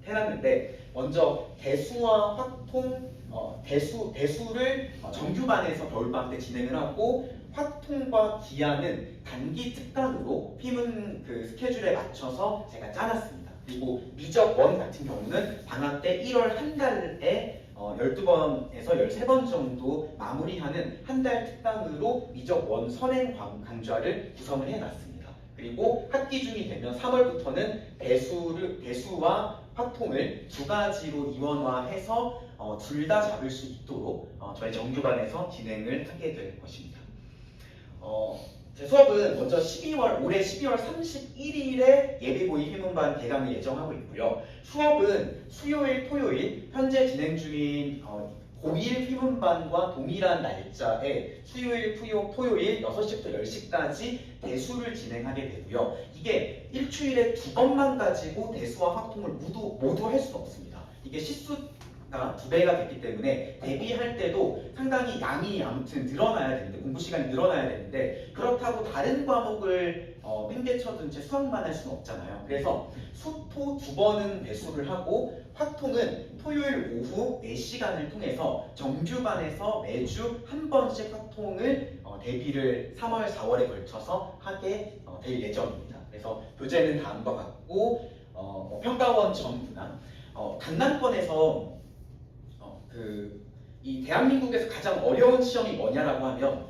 해놨는데, 먼저 대수와 확통, 대수를 정규반에서 겨울방학 때 진행을 하고, 확통과 기하는 단기 특강으로 휘문 그 스케줄에 맞춰서 제가 짜놨습니다. 그리고 미적 1 같은 경우는 방학 때 1월 한 달에 12번에서 13번 정도 마무리하는 한 달 특강으로 미적 1 선행 강좌를 구성을 해놨습니다. 그리고 학기 중이 되면 3월부터는 대수와 확통을 두 가지로 이원화해서 둘 다 잡을 수 있도록 저희 정규반에서 진행을 하게 될 것입니다. 제 수업은 먼저 올해 12월 31일에 예비고2 휘문반 개강을 예정하고 있고요. 수업은 수요일, 토요일 현재 진행 중인 고1 휘문반과 동일한 날짜에 수요일, 토요일 6시부터 10시까지 대수를 진행하게 되고요. 이게 일주일에 2번만 가지고 대수와 확통을 모두 할 수는 없습니다. 이게 시수가 2배가 됐기 때문에 대비할 때도 상당히 양이 아무튼 늘어나야 되는데, 공부 시간이 늘어나야 되는데, 그렇다고 다른 과목을 팽개쳐둔 채 수학만 할 수는 없잖아요. 그래서 수토 2번은 배수를 하고, 확통은 토요일 오후 4시간을 통해서 정규반에서 매주 한 번씩 확통을 대비를 3월, 4월에 걸쳐서 하게 될 예정입니다. 그래서 교재는 다음과 같고, 평가원 전문항, 강남권에서 이 대한민국에서 가장 어려운 시험이 뭐냐라고 하면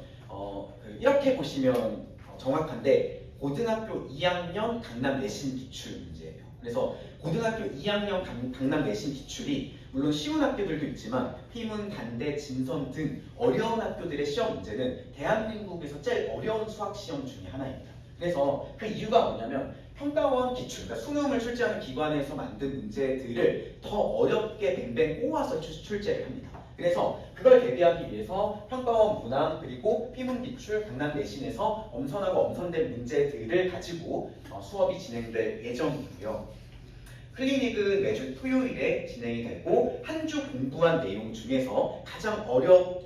이렇게 보시면 정확한데, 고등학교 2학년 강남 내신 기출 문제예요. 그래서 고등학교 2학년 강남 내신 기출이 물론 쉬운 학교들도 있지만 휘문, 단대, 진선 등 어려운 학교들의 시험 문제는 대한민국에서 제일 어려운 수학 시험 중에 하나입니다. 그래서 그 이유가 뭐냐면 평가원 기출, 그러니까 수능을 출제하는 기관에서 만든 문제들을 더 어렵게 뱅뱅 꼬아서 출제를 합니다. 그래서 그걸 대비하기 위해서 평가원 문항 그리고 휘문 기출, 강남 내신에서 엄선하고 엄선된 문제들을 가지고 수업이 진행될 예정이고요. 클리닉은 매주 토요일에 진행이 되고, 한 주 공부한 내용 중에서 가장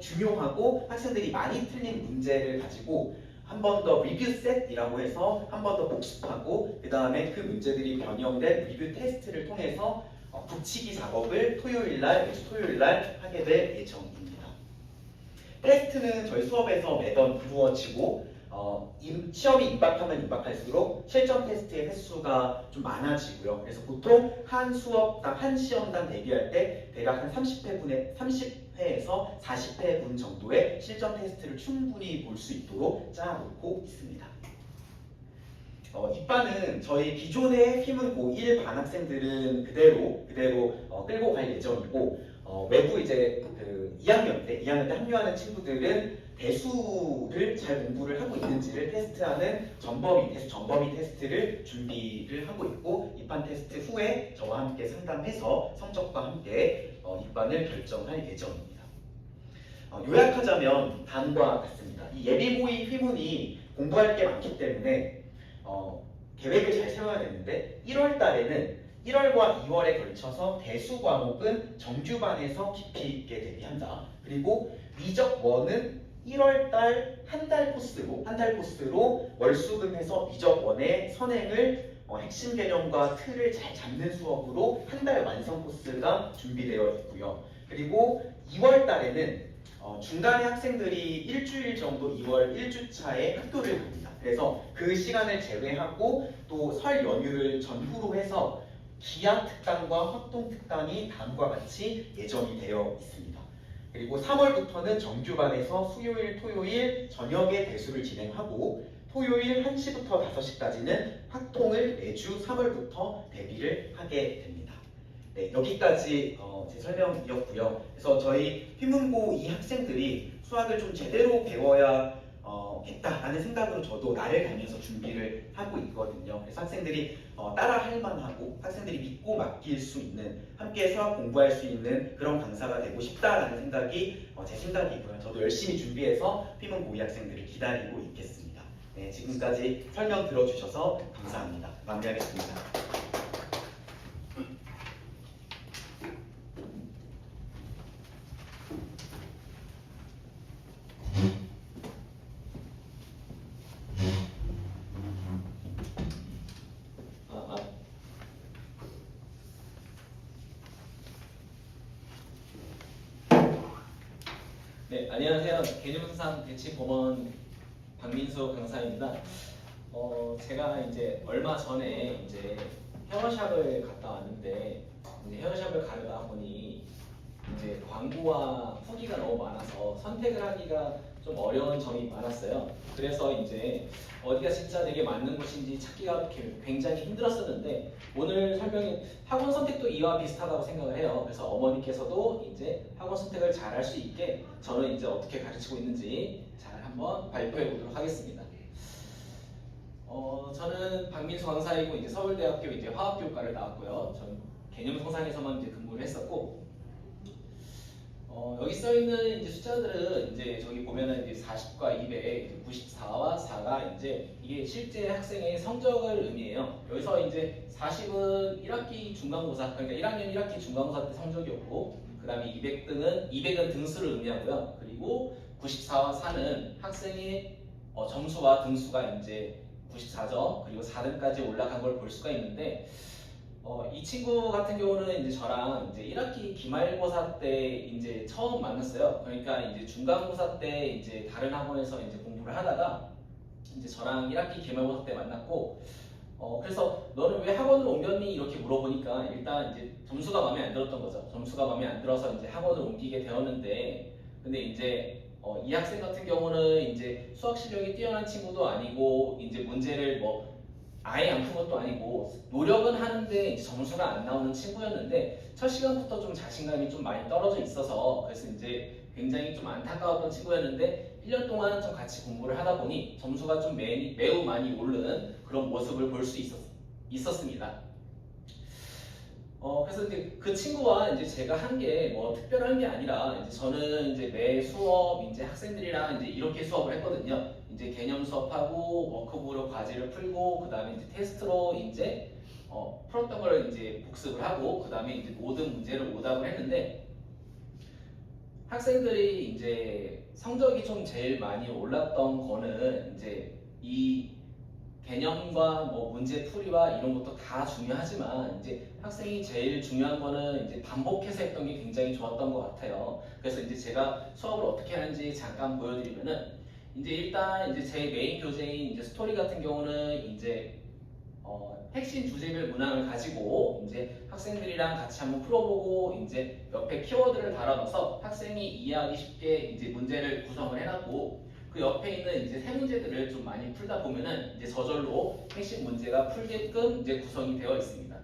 중요하고 학생들이 많이 틀린 문제를 가지고 한 번 더 리뷰 셋이라고 해서 한 번 더 복습하고, 그 다음에 그 문제들이 변형된 리뷰 테스트를 통해서 붙이기 작업을 매주 토요일날 하게 될 예정입니다. 테스트는 저희 수업에서 매번 이루어지고, 시험이 임박하면 임박할수록 실전 테스트의 횟수가 좀 많아지고요. 그래서 보통 한 수업당, 한 시험당 대비할 때 대략 한 30회에서 40회분 정도의 실전 테스트를 충분히 볼 수 있도록 짜놓고 있습니다. 입반은 저희 기존의 휘문 고1 반 학생들은 그대로 끌고 갈 예정이고, 외부 이제 2학년 때 합류하는 친구들은 대수를 잘 공부를 하고 있는지를 테스트하는 대수 전범위 테스트를 준비를 하고 있고, 입반 테스트 후에 저와 함께 상담해서 성적과 함께 입반을 결정할 예정입니다. 요약하자면 다음과 같습니다. 이 예비고이 휘문이 공부할 게 많기 때문에 계획을 잘 세워야 되는데, 1월 달에는 1월과 2월에 걸쳐서 대수 과목은 정규반에서 깊이 있게 대비한다. 그리고 미적 1은 1월달 한 달 코스로 월수금해서 미적 1의 선행을 핵심 개념과 틀을 잘 잡는 수업으로 한 달 완성 코스가 준비되어 있고요. 그리고 2월 달에는 중간에 학생들이 일주일 정도 2월 1주차에 학교를 갑니다. 그래서 그 시간을 제외하고 또 설 연휴를 전후로 해서 기하 특강과 활동 특강이 다음과 같이 예정이 되어 있습니다. 그리고 3월부터는 정규반에서 수요일, 토요일 저녁에 대수를 진행하고 토요일 1시부터 5시까지는 학통을 매주 3월부터 대비를 하게 됩니다. 네, 여기까지 제 설명이었고요. 그래서 저희 휘문고 2 학생들이 수학을 좀 제대로 배워야 겠다라는 생각으로 저도 나를 가면서 준비를 하고 있거든요. 그래서 학생들이 따라할 만하고 학생들이 믿고 맡길 수 있는 함께 수학 공부할 수 있는 그런 강사가 되고 싶다라는 생각이 제 생각이고요. 저도 열심히 준비해서 휘문고 2 학생들을 기다리고 있겠습니다. 네, 지금까지 설명 들어주셔서 감사합니다. 마무리하겠습니다. 네, 안녕하세요. 개념상상 대치법원 박민수 강사입니다. 제가 이제 얼마 전에 이제 헤어샵을 갔다 왔는데 이제 헤어샵을 가려다 보니 이제 광고와 후기가 너무 많아서 선택을 하기가 좀 어려운 점이 많았어요. 그래서 이제 어디가 진짜 내게 맞는 곳인지 찾기가 굉장히 힘들었었는데 오늘 설명이 학원 선택도 이와 비슷하다고 생각을 해요. 그래서 어머니께서도 이제 학원 선택을 잘 할 수 있게 저는 이제 어떻게 가르치고 있는지 잘 한번 발표해 보도록 하겠습니다. 저는 박민수 강사이고 이제 서울대학교 이제 화학교과를 나왔고요. 저는 개념 성상에서만 이제 근무를 했었고 여기 써 있는 이제 숫자들은 이제 저기 보면은 이제 40과 200, 94와 4가 이제 이게 실제 학생의 성적을 의미해요. 여기서 이제 40은 1학기 중간고사, 그러니까 1학년 1학기 중간고사 때 성적이었고, 그 다음에 200은 등수를 의미하고요. 그리고 94와 4는 학생의 점수와 등수가 이제 94점, 그리고 4등까지 올라간 걸 볼 수가 있는데. 이 친구 같은 경우는 이제 저랑 이제 1학기 기말고사 때 이제 처음 만났어요. 그러니까 이제 중간고사 때 이제 다른 학원에서 이제 공부를 하다가 이제 저랑 1학기 기말고사 때 만났고, 그래서 너는 왜 학원을 옮겼니? 이렇게 물어보니까 일단 이제 점수가 마음에 안 들었던 거죠. 점수가 마음에 안 들어서 이제 학원을 옮기게 되었는데, 근데 이제 이 학생 같은 경우는 이제 수학 실력이 뛰어난 친구도 아니고 이제 문제를 뭐 아예 안 푼 것도 아니고 노력은 하는데 이제 점수가 안 나오는 친구였는데 첫 시간부터 좀 자신감이 좀 많이 떨어져 있어서 그래서 이제 굉장히 좀 안타까웠던 친구였는데 1년 동안 좀 같이 공부를 하다 보니 점수가 좀 매우 많이 오르는 그런 모습을 볼 수 있었습니다. 그래서 이제 그 친구와 이제 제가 한 게 뭐 특별한 게 아니라 이제 저는 이제 매 수업 이제 학생들이랑 이제 이렇게 수업을 했거든요. 이제 개념 수업하고 워크북으로 과제를 풀고 그 다음에 이제 테스트로 이제 풀었던 걸 이제 복습을 하고 그 다음에 이제 모든 문제를 오답을 했는데 학생들이 이제 성적이 좀 제일 많이 올랐던 거는 이제 이 개념과 뭐 문제 풀이와 이런 것도 다 중요하지만 이제 학생이 제일 중요한 거는 이제 반복해서 했던 게 굉장히 좋았던 것 같아요. 그래서 이제 제가 수업을 어떻게 하는지 잠깐 보여드리면은 이제 일단 이제 제 메인 교재인 이제 스토리 같은 경우는 이제 핵심 주제별 문항을 가지고 이제 학생들이랑 같이 한번 풀어보고 이제 옆에 키워드를 달아놔서 학생이 이해하기 쉽게 이제 문제를 구성을 해놨고 그 옆에 있는 이제 세 문제들을 좀 많이 풀다 보면은 이제 저절로 핵심 문제가 풀게끔 이제 구성이 되어 있습니다.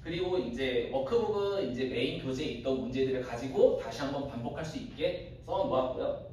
그리고 이제 워크북은 이제 메인 교재에 있던 문제들을 가지고 다시 한번 반복할 수 있게 써 놓았고요.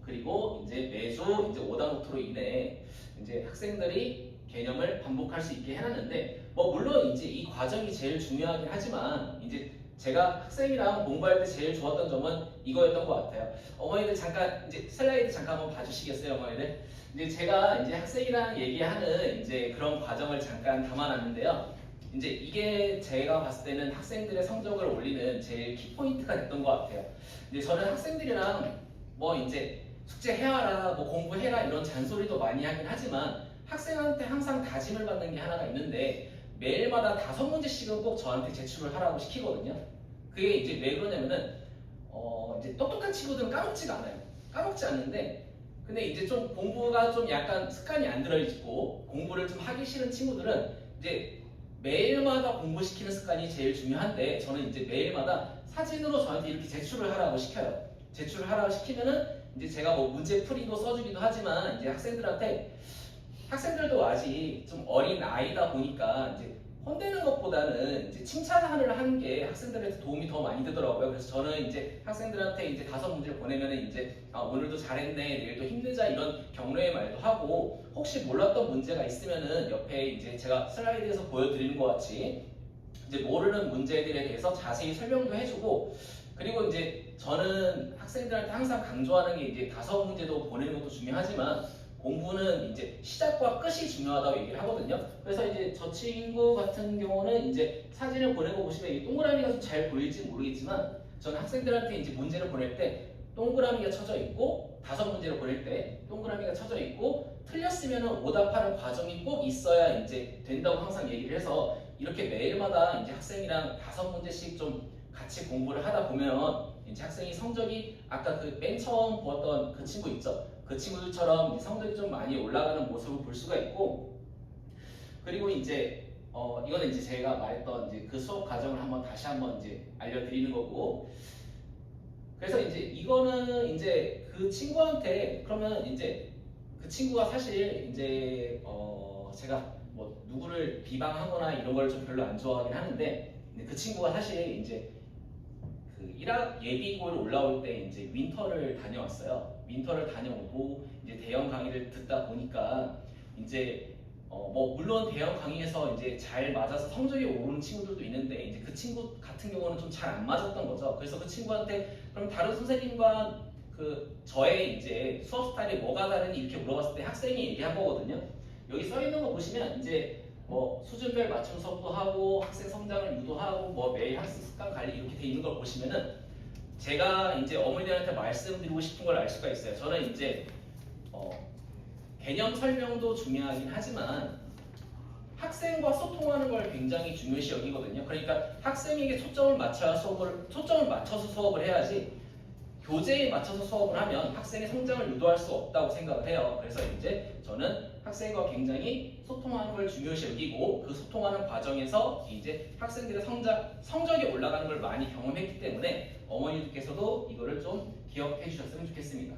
그리고 이제 매주 이제 오답 노트로 인해 이제 학생들이 개념을 반복할 수 있게 해놨는데 뭐 물론 이제 이 과정이 제일 중요하긴 하지만 이제 제가 학생이랑 공부할 때 제일 좋았던 점은 이거였던 것 같아요. 어머니들 잠깐 이제 슬라이드 잠깐 한번 봐주시겠어요, 어머니들? 이제 제가 이제 학생이랑 얘기하는 이제 그런 과정을 잠깐 담아놨는데요. 이제 이게 제가 봤을 때는 학생들의 성적을 올리는 제일 키포인트가 됐던 것 같아요. 이제 저는 학생들이랑 뭐 이제 숙제해와라, 뭐 공부해라 이런 잔소리도 많이 하긴 하지만 학생한테 항상 다짐을 받는 게 하나가 있는데 매일마다 5문제씩은 꼭 저한테 제출을 하라고 시키거든요. 그게 이제 왜 그러냐면은 이제 똑똑한 친구들은 까먹지가 않아요. 까먹지 않는데 근데 이제 좀 공부가 좀 약간 습관이 안 들어있고 공부를 좀 하기 싫은 친구들은 이제 매일마다 공부시키는 습관이 제일 중요한데 저는 이제 매일마다 사진으로 저한테 이렇게 제출을 하라고 시켜요. 제출을 하라고 시키면은 이제 제가 뭐 문제 풀이도 써주기도 하지만 이제 학생들도 아직 좀 어린 아이다 보니까 이제 혼내는 것보다는 이제 칭찬을 하는 게 학생들한테 도움이 더 많이 되더라고요. 그래서 저는 이제 학생들한테 이제 5문제를 보내면은 이제 오늘도 잘했네, 내일도 힘내자 이런 격려의 말도 하고 혹시 몰랐던 문제가 있으면은 옆에 이제 제가 슬라이드에서 보여드리는 것 같이 이제 모르는 문제들에 대해서 자세히 설명도 해주고 그리고 이제 저는 학생들한테 항상 강조하는 게 이제 5문제도 보내는 것도 중요하지만 공부는 이제 시작과 끝이 중요하다고 얘기를 하거든요. 그래서 이제 저 친구 같은 경우는 이제 사진을 보내고 보시면 이 동그라미가 좀 잘 보일지 모르겠지만 저는 학생들한테 이제 문제를 보낼 때 동그라미가 쳐져 있고 5문제를 보낼 때 동그라미가 쳐져 있고 틀렸으면 오답하는 과정이 꼭 있어야 이제 된다고 항상 얘기를 해서 이렇게 매일마다 이제 학생이랑 5문제씩 좀 같이 공부를 하다 보면 이제 학생이 성적이 아까 그 맨 처음 보았던 그 친구 있죠? 그 친구들처럼 성적이 좀 많이 올라가는 모습을 볼 수가 있고 그리고 이제 이거는 이제 제가 말했던 이제 그 수업 과정을 다시 한번 이제 알려드리는 거고 그래서 이제 이거는 이제 그 친구한테 그러면 이제 그 친구가 사실 이제 제가 뭐 누구를 비방하거나 이런 걸 좀 별로 안 좋아하긴 하는데 그 친구가 사실 이제 그 1학 예비고를 올라올 때 이제 윈터를 다녀왔어요. 윈터를 다녀오고 이제 대형 강의를 듣다 보니까 이제 뭐 물론 대형 강의에서 이제 잘 맞아서 성적이 오르는 친구들도 있는데 이제 그 친구 같은 경우는 좀 잘 안 맞았던 거죠. 그래서 그 친구한테 그럼 다른 선생님과 그 저의 이제 수업 스타일이 뭐가 다르니 이렇게 물어봤을 때 학생이 얘기한 거거든요. 여기 써 있는 거 보시면 이제 뭐 수준별 맞춤 수업도 하고 학생 성장을 유도하고 뭐 매일 학습 습관 관리 이렇게 돼 있는 걸 보시면은 제가 이제 어머니들한테 말씀드리고 싶은 걸 알 수가 있어요. 저는 이제 개념 설명도 중요하긴 하지만 학생과 소통하는 걸 굉장히 중요시 여기거든요. 그러니까 학생에게 초점을 맞춰서 수업을 해야지 교재에 맞춰서 수업을 하면 학생의 성장을 유도할 수 없다고 생각을 해요. 그래서 이제 저는 학생과 굉장히 소통하는 걸 중요시 여기고 그 소통하는 과정에서 이제 학생들의 성적이 올라가는 걸 많이 경험했기 때문에 어머니들께서도 이거를 좀 기억해 주셨으면 좋겠습니다.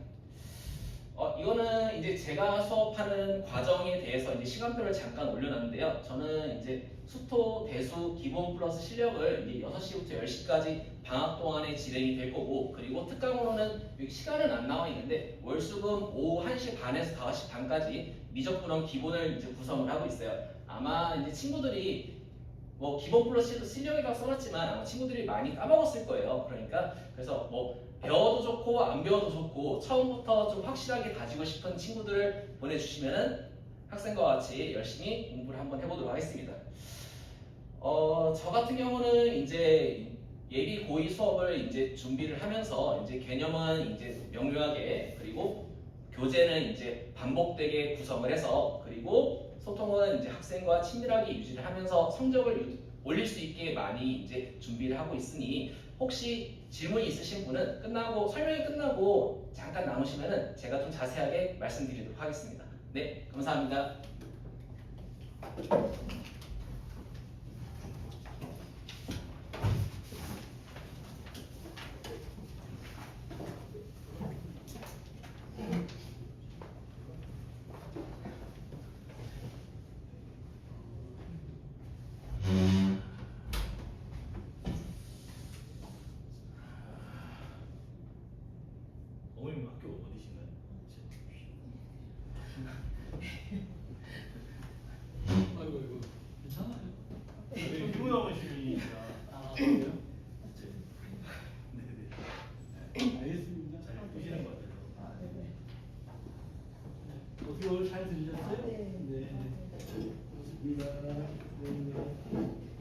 이거는 이제 제가 수업하는 과정에 대해서 이제 시간표를 잠깐 올려놨는데요. 저는 이제 수토, 대수, 기본 플러스 실력을 이제 6시부터 10시까지 방학 동안에 진행이 될 거고 그리고 특강으로는 여기 시간은 안 나와 있는데 월수금 오후 1시 반에서 5시 반까지 미적분원 기본을 이제 구성을 하고 있어요. 아마 이제 친구들이 뭐 기본 플러스 실력이라고 써놨지만 아마 친구들이 많이 까먹었을 거예요. 그래서 뭐 배워도 좋고 안 배워도 좋고 처음부터 좀 확실하게 가지고 싶은 친구들을 보내주시면은 학생과 같이 열심히 공부를 한번 해보도록 하겠습니다. 저 같은 경우는 이제 예비 고의 수업을 이제 준비를 하면서 이제 개념은 이제 명료하게 그리고 교재는 이제 반복되게 구성을 해서 그리고 소통은 이제 학생과 친밀하게 유지를 하면서 성적을 올릴 수 있게 많이 이제 준비를 하고 있으니 혹시 질문이 있으신 분은 설명이 끝나고 잠깐 남으시면은 제가 좀 자세하게 말씀드리도록 하겠습니다. 네, 감사합니다. 어머님 학교 어디신가요? 아이고 괜찮아요. 네, 휴무여머님이니까. 그래요? 네네. 알겠습니다. 잘 보시는 것 같아요. 네네. 어떻게 오늘 잘 들으셨어요? 네. 네. 고맙습니다. 네.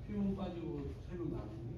피문 빠지고 3명 남은 게